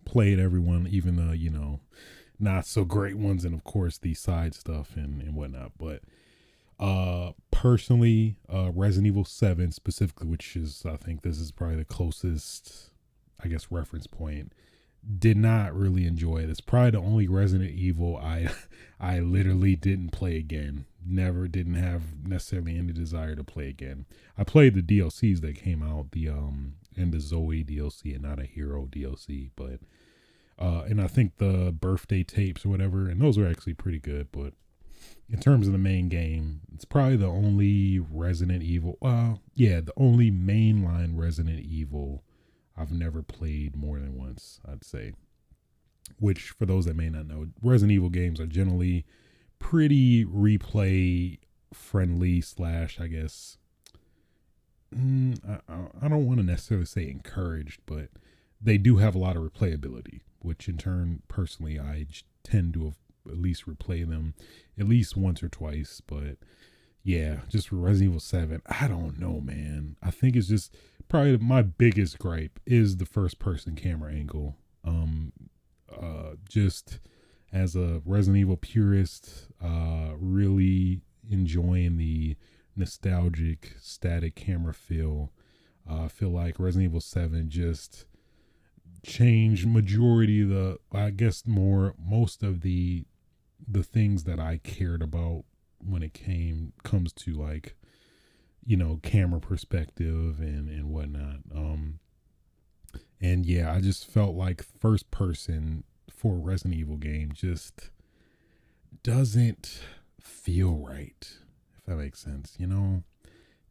Played everyone, even the not so great ones, and of course the side stuff and whatnot. But personally, Resident Evil 7 specifically, which is, I think this is probably the closest, I guess, reference point, did not really enjoy it. It's probably the only Resident Evil I literally didn't play again. Never, didn't have necessarily any desire to play again. I played the DLCs that came out, the and the Zoe DLC and Not a Hero DLC, but and I think the birthday tapes or whatever, and those were actually pretty good. But in terms of the main game, it's probably the only Resident Evil, the only mainline Resident Evil I've never played more than once, I'd say. Which, for those that may not know, Resident Evil games are generally pretty replay friendly / I guess, I don't want to necessarily say encouraged, but they do have a lot of replayability, which in turn, personally, I tend to have at least replay them at least once or twice. But yeah, just for Resident Evil 7, I don't know, man. I think it's just probably my biggest gripe is the first person camera angle. Just as a Resident Evil purist, really enjoying the nostalgic static camera feel. I feel like Resident Evil 7 just changed majority of the, I guess, most of the things that I cared about when it comes to, like, camera perspective and whatnot. And yeah, I just felt like first person for a Resident Evil game just doesn't feel right, if that makes sense.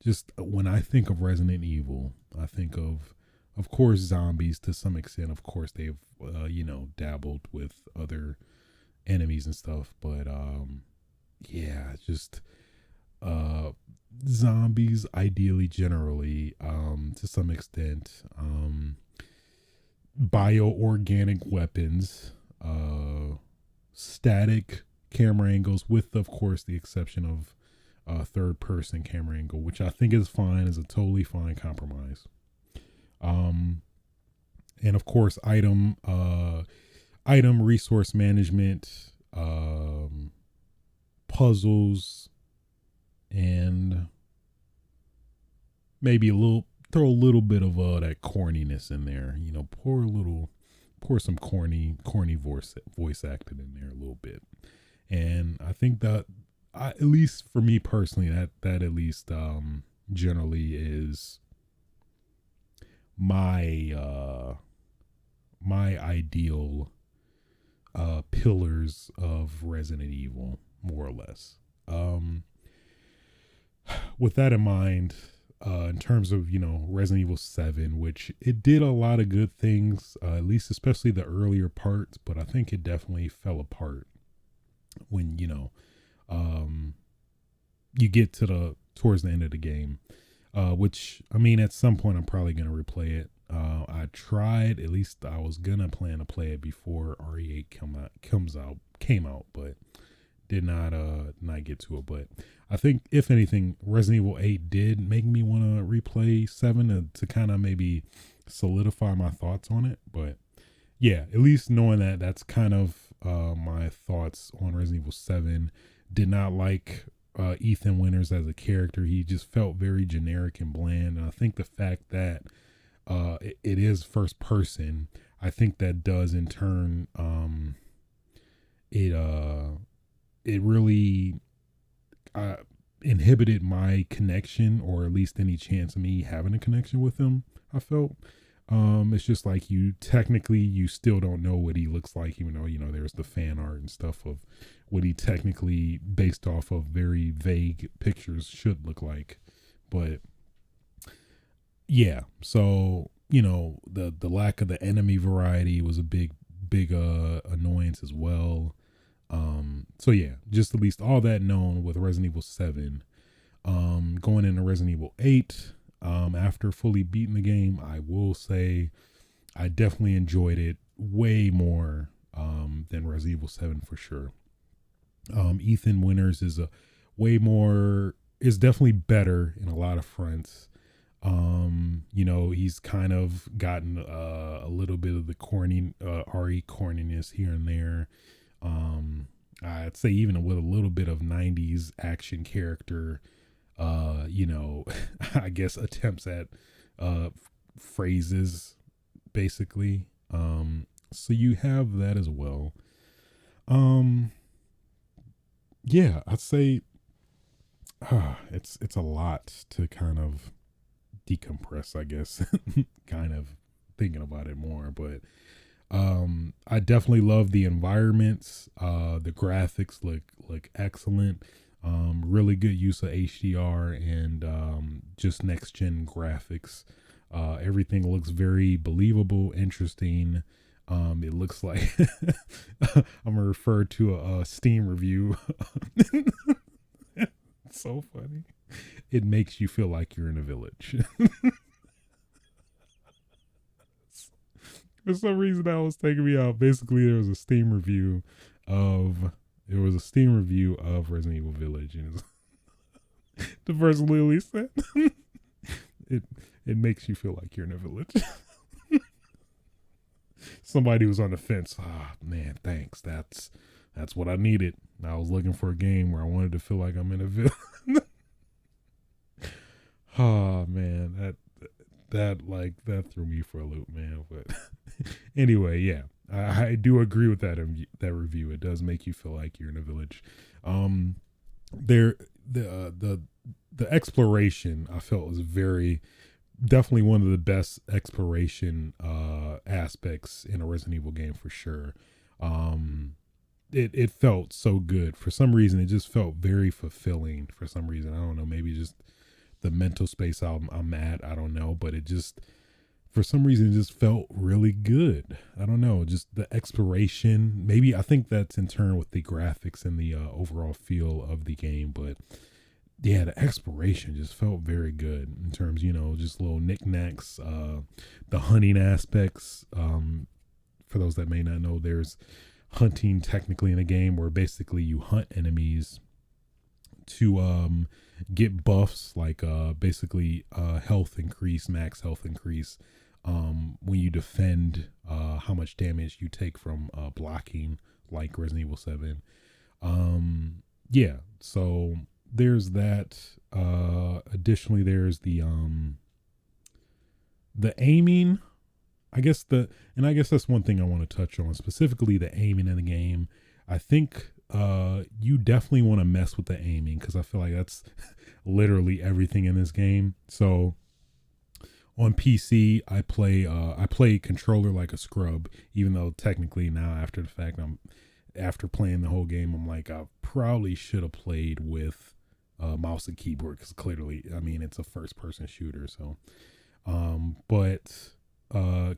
Just when I think of Resident Evil, I think of course, zombies to some extent. Of course, they've, dabbled with other enemies and stuff, but yeah, just zombies ideally, generally, to some extent, bioorganic weapons, static camera angles, with of course the exception of third person camera angle, which I think is fine, is a totally fine compromise. And of course item resource management, puzzles, and maybe throw a little bit of that corniness in there. You know, pour some corny voice acting in there a little bit. And I think that at least for me personally, that at least generally is my ideal pillars of Resident Evil, more or less. With that in mind, in terms of, you know, Resident Evil 7, which it did a lot of good things, at least especially the earlier parts, but I think it definitely fell apart when, you know, you get towards the end of the game, which, I mean, at some point I'm probably going to replay it. I tried, at least I was going to plan to play it before RE8 came out, but did not get to it. But I think, if anything, Resident Evil 8 did make me want to replay 7 to kind of maybe solidify my thoughts on it. But yeah, at least knowing that, that's kind of my thoughts on Resident Evil 7. Did not like Ethan Winters as a character. He just felt very generic and bland. And I think the fact that it is first person, I think that does in turn it really inhibited my connection, or at least any chance of me having a connection with him. I felt it's just like you still don't know what he looks like, even though, you know, there's the fan art and stuff of what he technically, based off of very vague pictures, should look like. But yeah, so, you know, the lack of the enemy variety was a big annoyance as well. So yeah, just at least all that known with Resident Evil 7. Going into Resident Evil 8, after fully beating the game, I will say I definitely enjoyed it way more than Resident Evil 7 for sure. Ethan Winters is definitely better in a lot of fronts. You know, he's kind of gotten a little bit of the corny RE corniness here and there. I'd say even with a little bit of 90s action character, you know, I guess attempts at phrases, basically. So you have that as well. Yeah, I'd say it's a lot to kind of decompress, I guess. Kind of thinking about it more, but I definitely love the environments. The graphics look excellent. Really good use of HDR and just next gen graphics. Everything looks very believable, interesting. It looks like I'm gonna refer to a Steam review. It's so funny. It makes you feel like you're in a village. For some reason, that was taking me out. Basically, there was a Steam review of Resident Evil Village, and the person literally said, "It makes you feel like you're in a village." Somebody was on the fence. Man, thanks. That's what I needed. I was looking for a game where I wanted to feel like I'm in a village. Oh man, that threw me for a loop, man. But anyway, yeah, I do agree with that review. It does make you feel like you're in a village. The exploration, I felt, was definitely one of the best exploration aspects in a Resident Evil game for sure. It felt so good. For some reason, it just felt very fulfilling. For some reason, I don't know, maybe just the mental space I'm at, I don't know, but it just, for some reason, it just felt really good. I don't know, just the exploration. Maybe I think that's in turn with the graphics and the overall feel of the game, but yeah, the exploration just felt very good in terms, you know, just little knickknacks, the hunting aspects. For those that may not know, there's hunting technically in a game where basically you hunt enemies to get buffs like basically health increase, max health increase, when you defend, how much damage you take from blocking, like Resident Evil 7. Yeah, so there's that. Additionally, there's the aiming. I guess that's one thing I want to touch on, specifically the aiming in the game. I think you definitely want to mess with the aiming, because I feel like that's literally everything in this game. So on PC, I play controller like a scrub, even though technically now after the fact, after playing the whole game, I'm like, I probably should have played with mouse and keyboard, because clearly, I mean, it's a first person shooter. So, but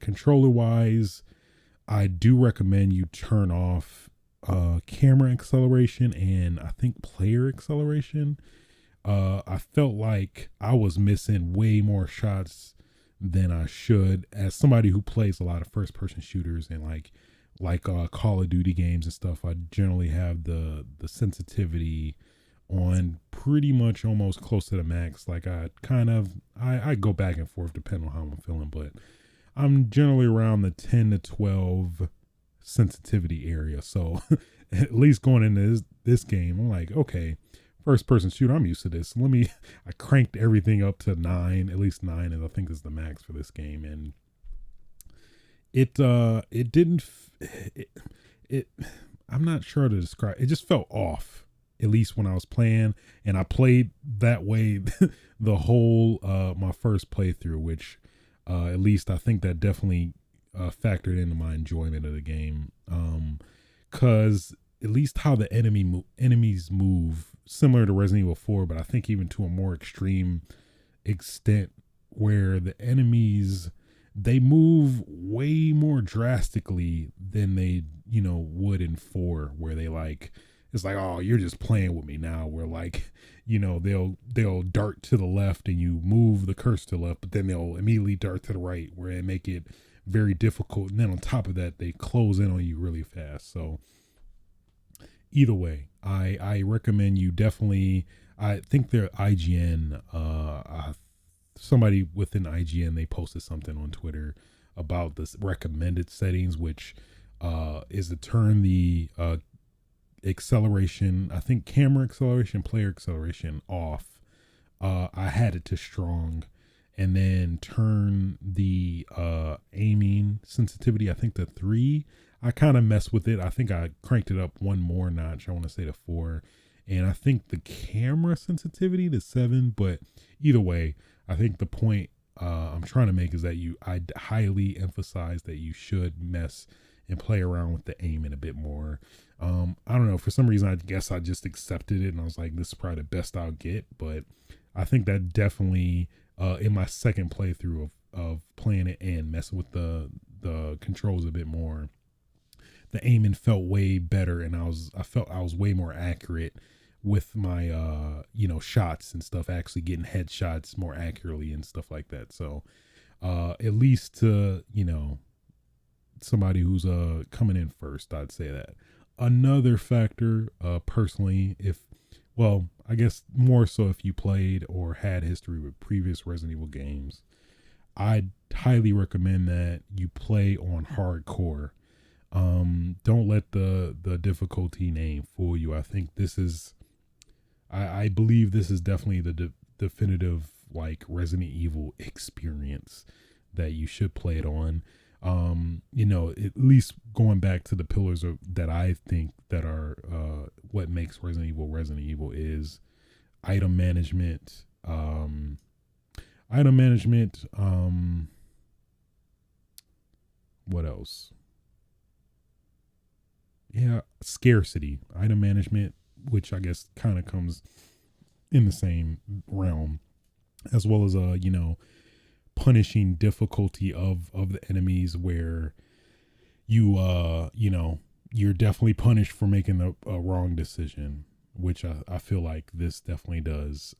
controller wise, I do recommend you turn off camera acceleration and I think player acceleration. I felt like I was missing way more shots than I should, as somebody who plays a lot of first person shooters and like Call of Duty games and stuff. I generally have the sensitivity on pretty much almost close to the max. Like I go back and forth depending on how I'm feeling, but I'm generally around the 10 to 12 sensitivity area. So at least going into this game, I'm like, okay, first person shooter, I'm used to this. I cranked everything up to 9, at least 9, and I think is the max for this game. And it I'm not sure to describe. It just felt off, at least when I was playing, and I played that way the whole my first playthrough, which at least I think that definitely factored into my enjoyment of the game, because at least how the enemies move, similar to Resident Evil 4, but I think even to a more extreme extent, where the enemies, they move way more drastically than they would in 4, where they like, it's like, oh, you're just playing with me now, where like, they'll dart to the left and you move the cursor to the left, but then they'll immediately dart to the right, where they make it very difficult. And then on top of that, they close in on you really fast. So either way, I recommend you definitely, I think their IGN, somebody within IGN, they posted something on Twitter about this recommended settings, which is to turn the acceleration, I think camera acceleration, player acceleration off. I had it to strong, and then turn the aiming sensitivity, I think to 3. I kind of messed with it. I think I cranked it up one more notch. I want to say to 4. And I think the camera sensitivity to 7. But either way, I think the point I'm trying to make is that I highly emphasize that you should mess and play around with the aiming a bit more. I don't know. For some reason, I guess I just accepted it, and I was like, this is probably the best I'll get. But I think that definitely, in my second playthrough of playing it and messing with the controls a bit more, the aiming felt way better, and I felt I was way more accurate with my shots and stuff, actually getting headshots more accurately and stuff like that. So at least to somebody who's coming in first, I'd say that. Another factor, personally, I guess more so if you played or had history with previous Resident Evil games, I'd highly recommend that you play on hardcore. Don't let the difficulty name fool you. I think I believe this is definitely the definitive like Resident Evil experience that you should play it on. At least going back to the pillars that I think that are what makes Resident Evil is item management. What else? Yeah, scarcity, item management, which I guess kind of comes in the same realm, as well as punishing difficulty of the enemies, where you're definitely punished for making a wrong decision, which I feel like this definitely does,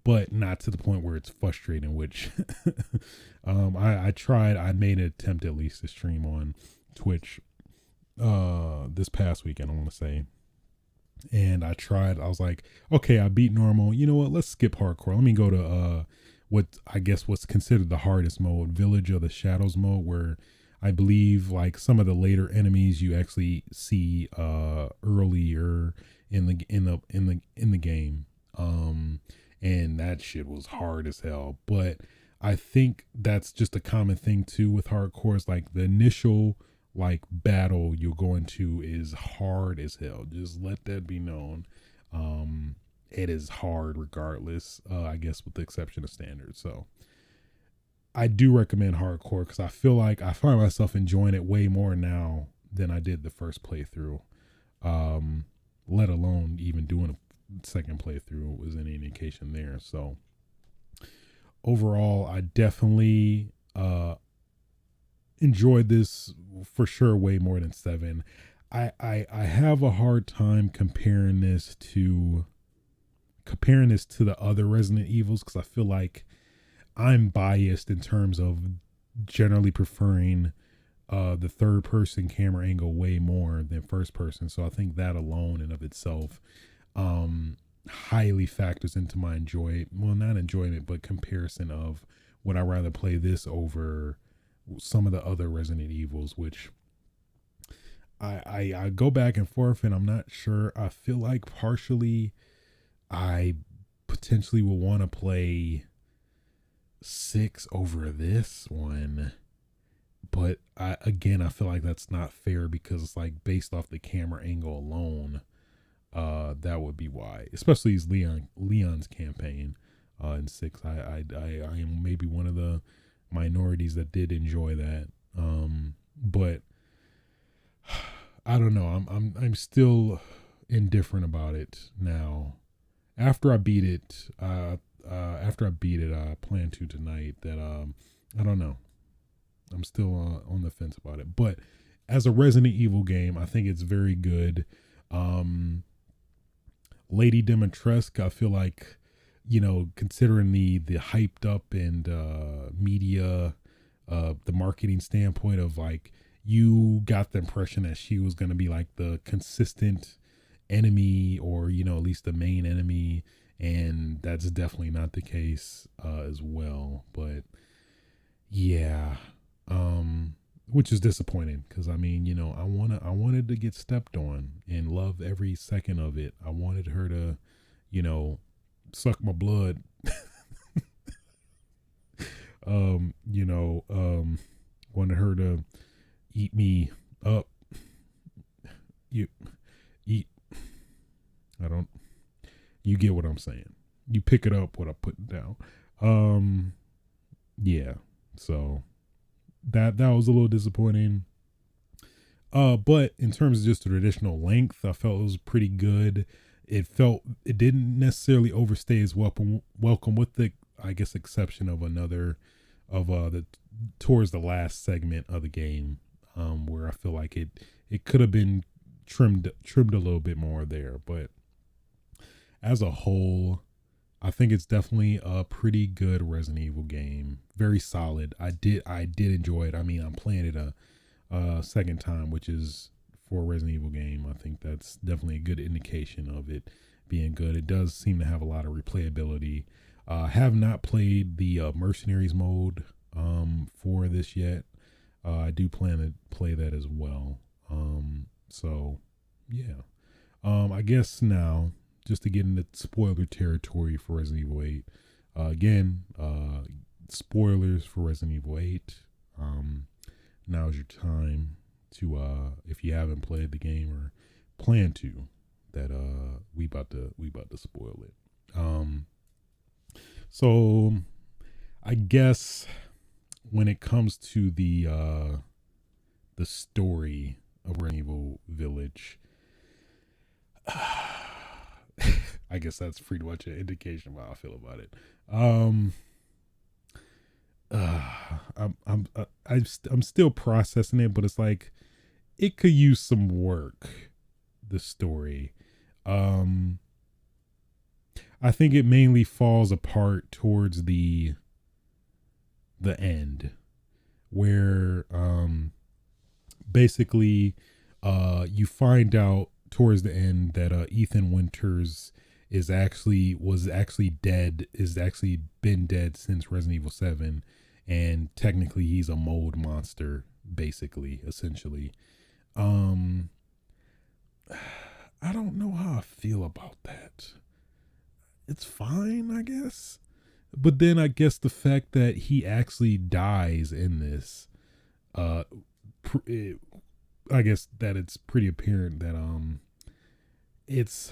but not to the point where it's frustrating, which I made an attempt at least to stream on Twitch this past weekend, I want to say. And I was like, okay, I beat normal. You know what? Let's skip hardcore. Let me go to what's considered the hardest mode, Village of the Shadows mode, where I believe like some of the later enemies you actually see earlier in the game. And that shit was hard as hell. But I think that's just a common thing too with hardcore. Is like the initial like battle you're going to is hard as hell. Just let that be known. It is hard regardless. I guess with the exception of standard. So I do recommend hardcore because I feel like I find myself enjoying it way more now than I did the first playthrough. Let alone even doing a second playthrough was any indication there. So overall, I definitely enjoyed this for sure way more than 7. I have a hard time comparing this to the other Resident Evils because I feel like I'm biased in terms of generally preferring the third person camera angle way more than first person. So I think that alone and of itself highly factors into my not enjoyment, but comparison of would I rather play this over some of the other Resident Evils, which I go back and forth and I'm not sure. I feel like partially I potentially will want to play 6 over this one, but I feel like that's not fair because it's like based off the camera angle alone. That would be why, especially as Leon's campaign in 6. I am maybe one of the minorities that did enjoy that. But I don't know. I'm still indifferent about it now. After I beat it, I plan to tonight. That I don't know. I'm still on the fence about it. But as a Resident Evil game, I think it's very good. Lady Dimitrescu, I feel like, considering the hyped up and media, the marketing standpoint of like, you got the impression that she was going to be like the consistent enemy or, at least the main enemy. And that's definitely not the case as well. But yeah, which is disappointing because I wanted to get stepped on and love every second of it. I wanted her to, suck my blood. Wanted her to eat me up. You get what I'm saying. You pick it up what I put down. Yeah. So that was a little disappointing. But in terms of just the traditional length, I felt it was pretty good. It didn't necessarily overstay its welcome with the, I guess, exception of towards the last segment of the game, where I feel like it could have been trimmed a little bit more there. But as a whole, I think it's definitely a pretty good Resident Evil game. Very solid. I did enjoy it. I mean, I'm playing it a second time, which is for a Resident Evil game. I think that's definitely a good indication of it being good. It does seem to have a lot of replayability. Have not played the Mercenaries mode for this yet. I do plan to play that as well. So yeah. I guess now, just to get into spoiler territory for Resident Evil 8. Again, spoilers for Resident Evil 8. Now's your time to, if you haven't played the game or plan to, that we about to spoil it. So I guess when it comes to the story of Resident Evil Village, I guess that's pretty much an indication of how I feel about it. I'm still processing it, but it's like it could use some work. The story, I think it mainly falls apart towards the end, where basically You find out towards the end that Ethan Winters was actually dead, is actually been dead since Resident Evil 7, and technically he's a mold monster, basically, essentially. um I don't know how I feel about that. It's fine, I guess. But then I guess the fact that he actually dies in this, uh, I guess that it's pretty apparent that it's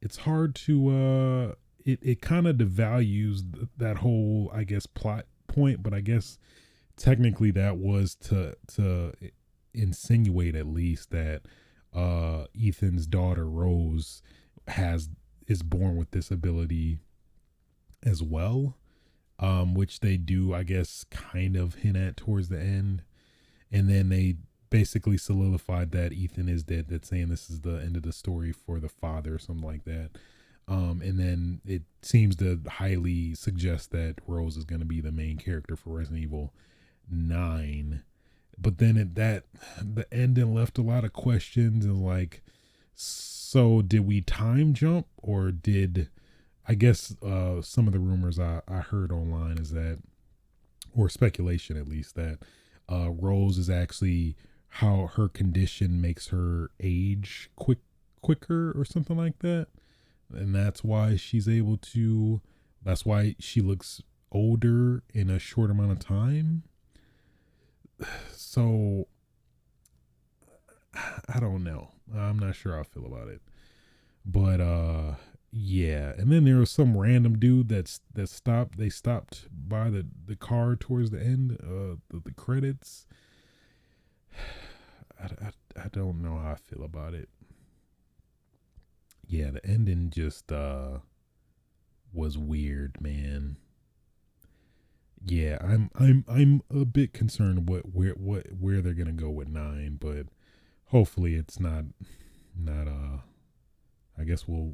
it's hard to it kind of devalues that whole, I guess, plot point. But I guess technically that was to insinuate at least that Ethan's daughter Rose has is born with this ability as well, which they do, I guess, kind of hint at towards the end. And then they basically solidified that Ethan is dead. That's saying this is the end of the story for the father or something like that. And then it seems to highly suggest that Rose is going to be the main character for Resident Evil 9. But then the ending left a lot of questions, and like, so did we time jump, or did, I guess some of the rumors I heard online is that, or speculation at least, that Rose is actually how her condition makes her age quicker or something like that. And that's why that's why she looks older in a short amount of time. So I don't know. I'm not sure how I feel about it. But yeah. And then there was some random dude that stopped. They stopped by the car towards the end, the credits. I don't know how I feel about it. Yeah, the ending just was weird, man. Yeah, I'm a bit concerned where they're gonna go with 9, but hopefully it's not I guess we'll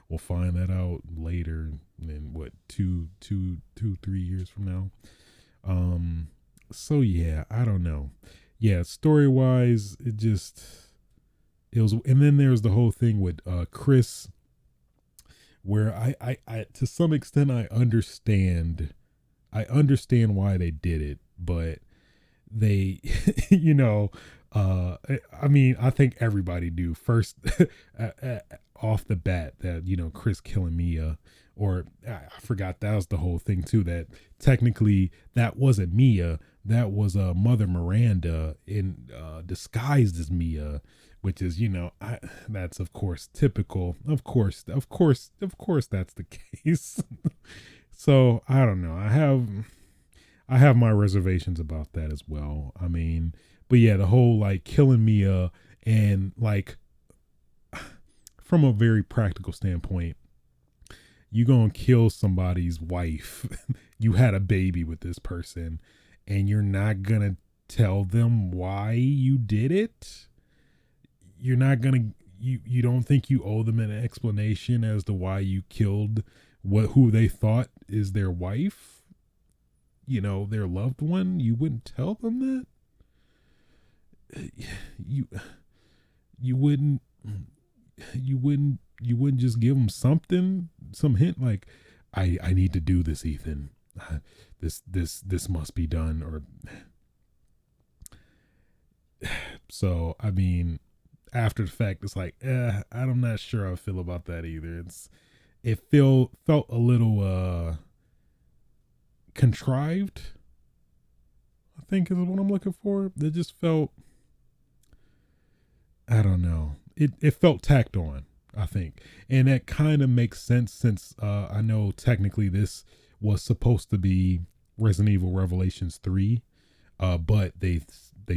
we'll find that out later in what 3 years from now. So yeah, I don't know. Yeah, story wise, it was, and then there's the whole thing with Chris, where I to some extent I understand why they did it, but they I mean, I think everybody do first off the bat that Chris killing Mia, or I forgot that was the whole thing too, that technically that wasn't Mia, that was Mother Miranda in disguised as Mia, which is that's of course typical, of course that's the case. So I don't know, I have my reservations about that as well. I mean, but yeah, the whole like killing Mia, and like from a very practical standpoint, you gonna kill somebody's wife. You had a baby with this person, and you're not gonna tell them why you did it. You're not gonna, you don't think you owe them an explanation as to why you killed who they thought is their wife, their loved one? You wouldn't tell them that? You wouldn't just give them some hint like, I need to do this, Ethan. This must be done. Or so I mean, after the fact, it's like, I'm not sure how I feel about that either. It felt a little contrived, I think is what I'm looking for. It just felt, I don't know. It felt tacked on, I think. And that kind of makes sense, since I know technically this was supposed to be Resident Evil Revelations 3, but they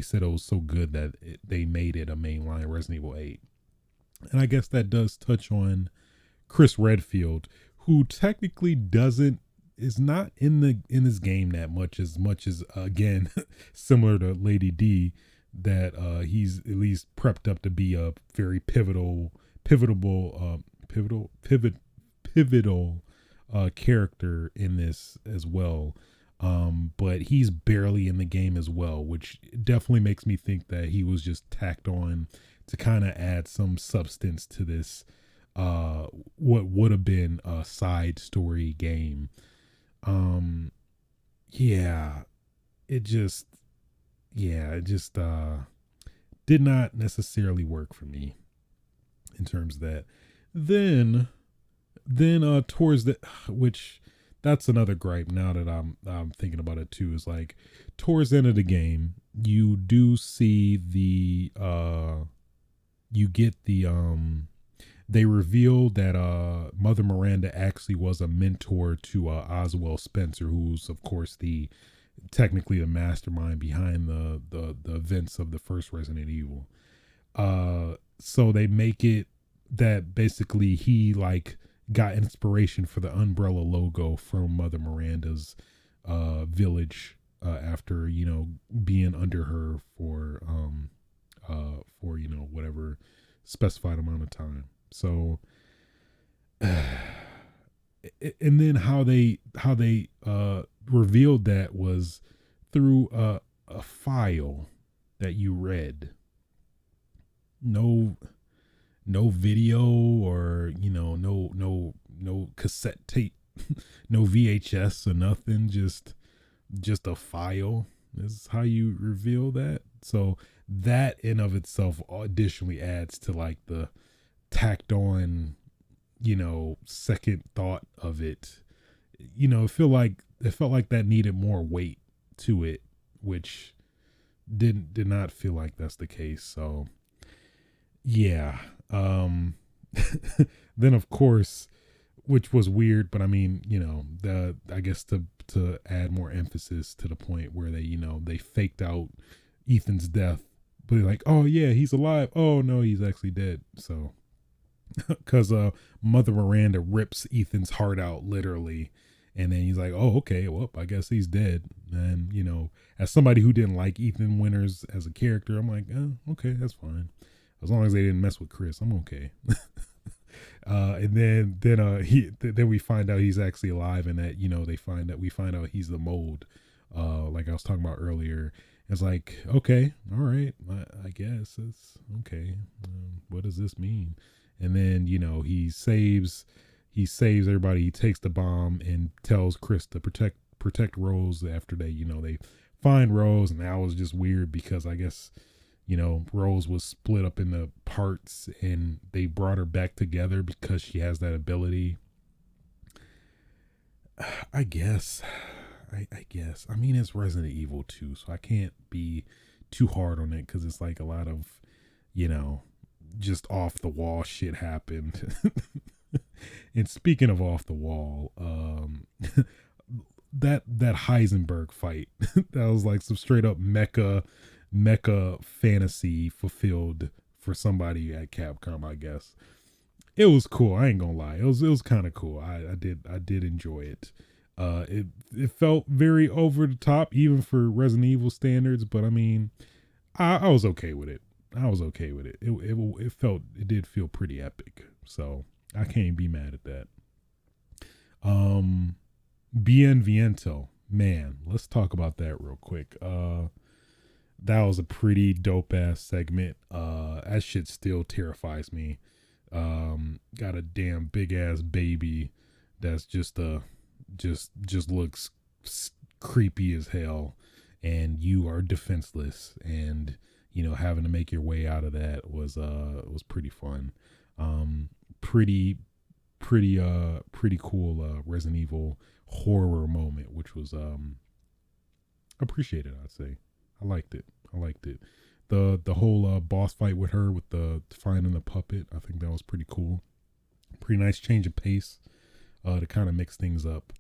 said it was so good that they made it a mainline Resident Evil 8. And I guess that does touch on Chris Redfield, who technically is not in this game that much as again, similar to Lady D, that he's at least prepped up to be a very pivotal character in this as well. But he's barely in the game as well, which definitely makes me think that he was just tacked on to kind of add some substance to this, what would have been a side story game. Yeah, it just, did not necessarily work for me in terms of that. Then towards the, which that's another gripe now that I'm thinking about it too, is like towards the end of the game you do see the you get the they reveal that Mother Miranda actually was a mentor to Oswald Spencer, who's of course technically the mastermind behind the events of the first Resident Evil. So they make it that basically he like got inspiration for the umbrella logo from Mother Miranda's village after being under her for whatever specified amount of time. So and then how they revealed that was through a file that you read. No video, or no cassette tape, no VHS or nothing, just a file is how you reveal that. So that in of itself additionally adds to like the tacked on second thought of it. It felt like that needed more weight to it, which did not feel like that's the case. So yeah. Then of course, which was weird, but I mean, I guess to add more emphasis to the point where they faked out Ethan's death, but they're like, oh yeah, he's alive. Oh no, he's actually dead. So, cause Mother Miranda rips Ethan's heart out literally, and then he's like, oh okay, well I guess he's dead. And as somebody who didn't like Ethan Winters as a character, I'm like, oh, okay, that's fine. As long as they didn't mess with Chris, I'm okay. And then we find out he's actually alive, and that we find out he's the mold, like I was talking about earlier. It's like, okay, all right, I guess it's okay. What does this mean? And then he saves everybody. He takes the bomb and tells Chris to protect Rose after they find Rose, and that was just weird because I guess Rose was split up into parts and they brought her back together because she has that ability. I guess. I mean, it's Resident Evil 2, so I can't be too hard on it because it's like a lot of, just off the wall shit happened. And speaking of off the wall, that Heisenberg fight, that was like some straight up mecha fantasy fulfilled for somebody at Capcom, I guess. It was cool. I ain't gonna lie. It was kind of cool. I did enjoy it. It felt very over the top, even for Resident Evil standards. But I mean, I was okay with it. It did feel pretty epic. So I can't be mad at that. Bien Viento, man. Let's talk about that real quick. That was a pretty dope ass segment. That shit still terrifies me. Got a damn big ass baby that's just looks creepy as hell, and you are defenseless, and having to make your way out of that was pretty fun. Pretty cool Resident Evil horror moment, which was appreciated, I'd say. I liked it. The whole boss fight with her, with the finding the puppet, I think that was pretty cool. Pretty nice change of pace to kind of mix things up.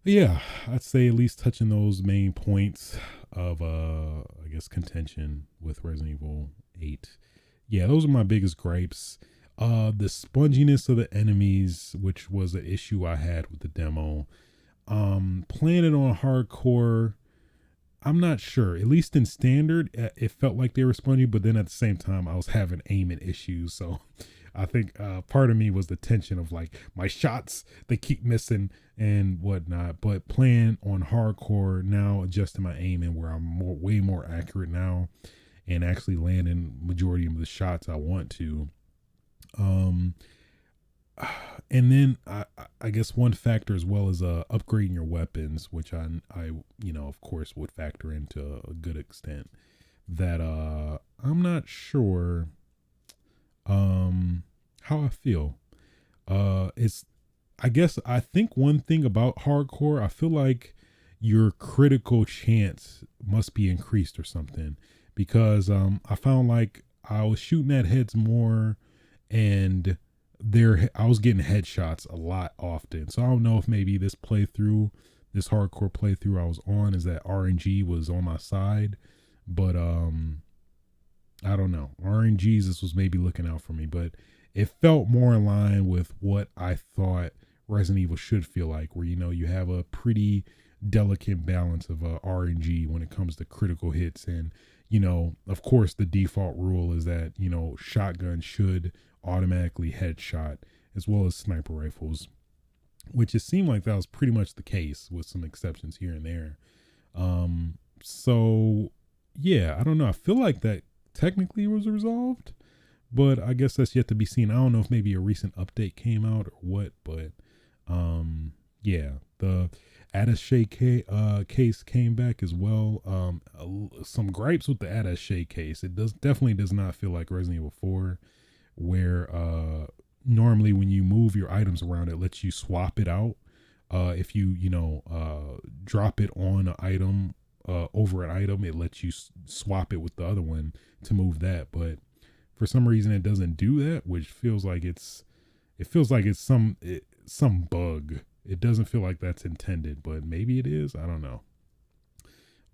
Yeah, I'd say at least touching those main points of I guess contention with Resident Evil 8. Yeah, those are my biggest gripes. The sponginess of the enemies, which was an issue I had with the demo. Playing it on hardcore, I'm not sure. At least in standard, it felt like they were spongy, but then at the same time, I was having aiming issues. So I think part of me was the tension of like my shots, they keep missing and whatnot. But playing on hardcore now, adjusting my aim and where I'm way more accurate now, and actually landing majority of the shots I want to. And then I guess one factor as well is upgrading your weapons, which I of course would factor into a good extent. That I'm not sure how I feel. It's I think one thing about hardcore, I feel like your critical chance must be increased or something, because I found like I was shooting at heads more, and I was getting headshots a lot often. So I don't know if maybe this hardcore playthrough I was on, is that RNG was on my side, but I don't know. RNGesus was maybe looking out for me, but it felt more in line with what I thought Resident Evil should feel like, where you have a pretty delicate balance of RNG when it comes to critical hits. And of course the default rule is that shotgun should automatically headshot, as well as sniper rifles, which it seemed like that was pretty much the case, with some exceptions here and there. So yeah, I don't know, I feel like that technically was resolved, but I guess that's yet to be seen. I don't know if maybe a recent update came out or what, but yeah, the attaché case came back as well. Some gripes with the attaché case. It definitely does not feel like Resident Evil 4, where normally when you move your items around, it lets you swap it out. If you drop it on an item, over an item, it lets you swap it with the other one to move that. But for some reason it doesn't do that, which feels like it's some bug. It doesn't feel like that's intended, but maybe it is, I don't know.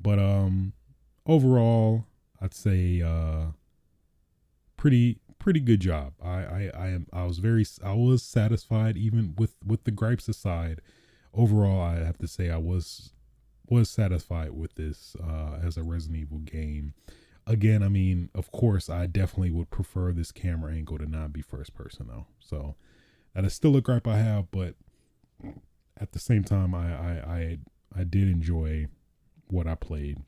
But overall I'd say pretty good job. I was satisfied, even with the gripes aside. Overall, I have to say I was satisfied with this as a Resident Evil game. Again, I mean, of course, I definitely would prefer this camera angle to not be first person though. So that is still a gripe I have, but at the same time, I did enjoy what I played,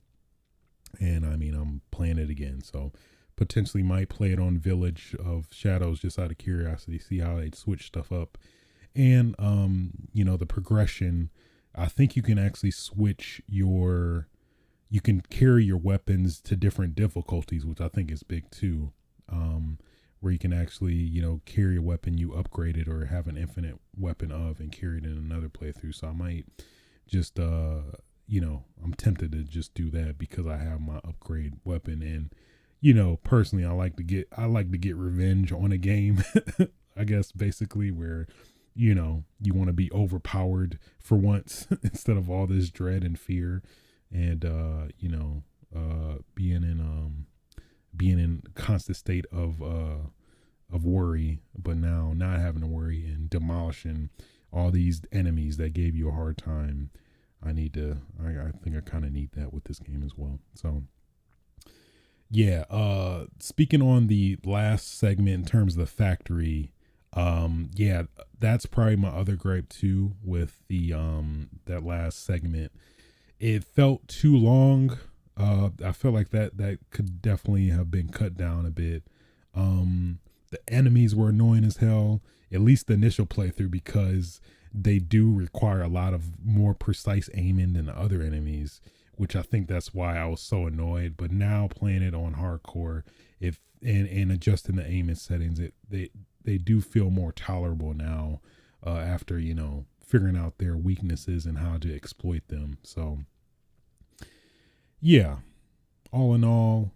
and I mean, I'm playing it again, so potentially might play it on Village of Shadows just out of curiosity, see how they switch stuff up. And the progression, I think you can actually you can carry your weapons to different difficulties, which I think is big too. Where you can actually, carry a weapon you upgraded or have an infinite weapon of, and carry it in another playthrough. So I might just I'm tempted to just do that because I have my upgrade weapon. And personally, I like to get revenge on a game. I guess basically, where you want to be overpowered for once instead of all this dread and fear, and being in constant state of worry, but now not having to worry and demolishing all these enemies that gave you a hard time. I think I kind of need that with this game as well. So yeah, speaking on the last segment in terms of the factory, yeah, that's probably my other gripe too with the that last segment. It felt too long. I felt like that could definitely have been cut down a bit. The enemies were annoying as hell, at least the initial playthrough, because they do require a lot of more precise aiming than the other enemies, which I think that's why I was so annoyed. But now playing it on hardcore, and adjusting the aiming settings, they do feel more tolerable now, after figuring out their weaknesses and how to exploit them. So yeah, all in all,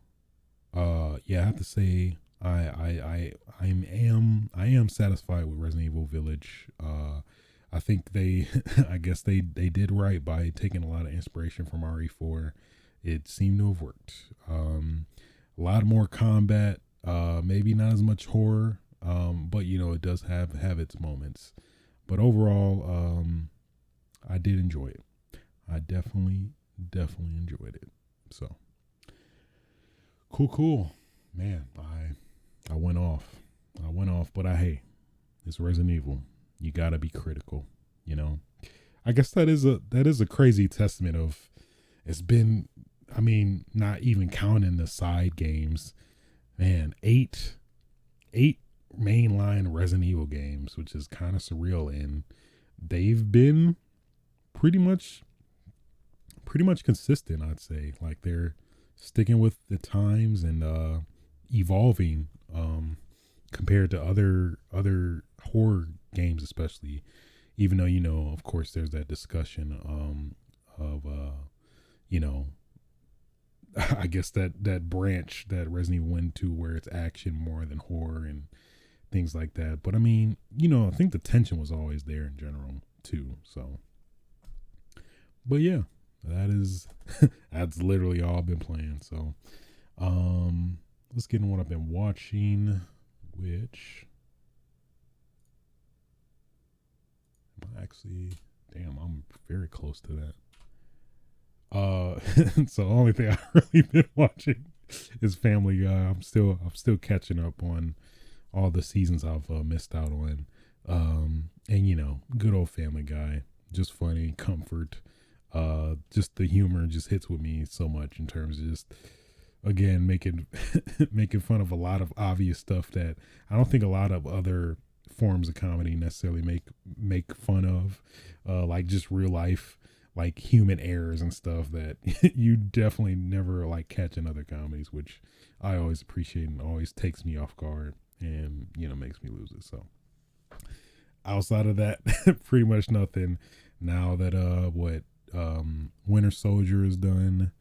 yeah, I have to say I am satisfied with Resident Evil Village. I think I guess they did right by taking a lot of inspiration from RE4. It seemed to have worked. A lot more combat, maybe not as much horror, but it does have its moments. But overall, I did enjoy it. I definitely enjoyed it. So cool, man. I went off. went off, but hey, it's Resident Evil. You gotta be critical, you know. I guess that is a crazy testament of it's been. I mean, not even counting the side games, man. Eight mainline Resident Evil games, which is kind of surreal, and they've been pretty much consistent. I'd say like they're sticking with the times and evolving compared to other horror games, especially. Even though, you know, of course, there's that discussion of you know, I guess that branch that Resident Evil went to where it's action more than horror and things like that. But I mean, you know, I think the tension was always there in general too. So, but yeah, that's literally all I've been playing. So, let's get into what I've been watching, which actually, damn, I'm very close to that. So the only thing I've really been watching is Family Guy. I'm still catching up on all the seasons I've missed out on. And you know, good old Family Guy, just funny, comfort. Just the humor just hits with me so much in terms of just, again, making fun of a lot of obvious stuff that I don't think a lot of other forms of comedy necessarily make fun of, like just real life, like human errors and stuff that you definitely never like catch in other comedies, which I always appreciate and always takes me off guard and, you know, makes me lose it. So outside of that, pretty much nothing. Now that Winter Soldier is done,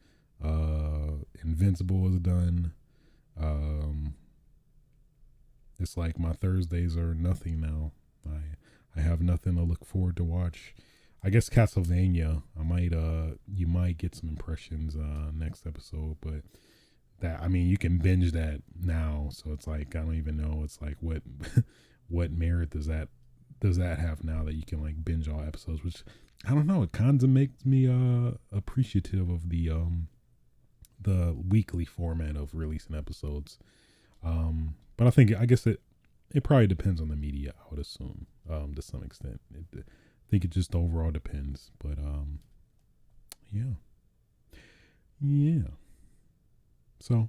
Invincible is done, it's like my Thursdays are nothing now. I have nothing to look forward to watch. I guess Castlevania, you might get some impressions next episode, but that, I mean, you can binge that now, so it's like I don't even know. It's like what merit does that have now that you can like binge all episodes? Which I don't know. It kind of makes me appreciative of the weekly format of releasing episodes. But I guess it probably depends on the media, I would assume, to some extent. I think it just overall depends. But yeah. So,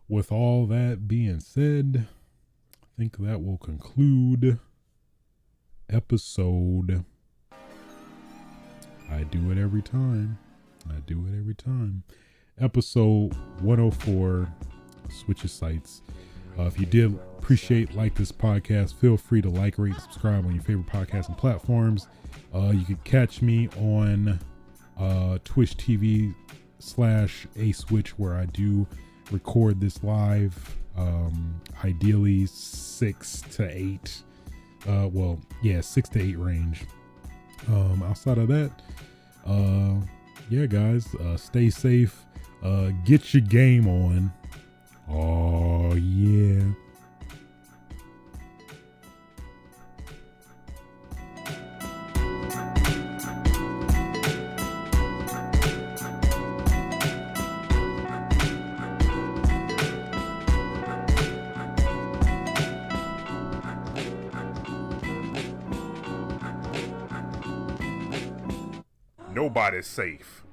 with all that being said, I think that will conclude episode. I do it every time. Episode 104, Switches Sites. If you did like this podcast, feel free to like, rate, subscribe on your favorite podcasting platforms. You can catch me on Twitch TV/aswitch, where I do record this live, ideally 6 to 8. 6 to 8 range. Outside of that, yeah, guys, stay safe. Get your game on. Oh yeah. Nobody's safe.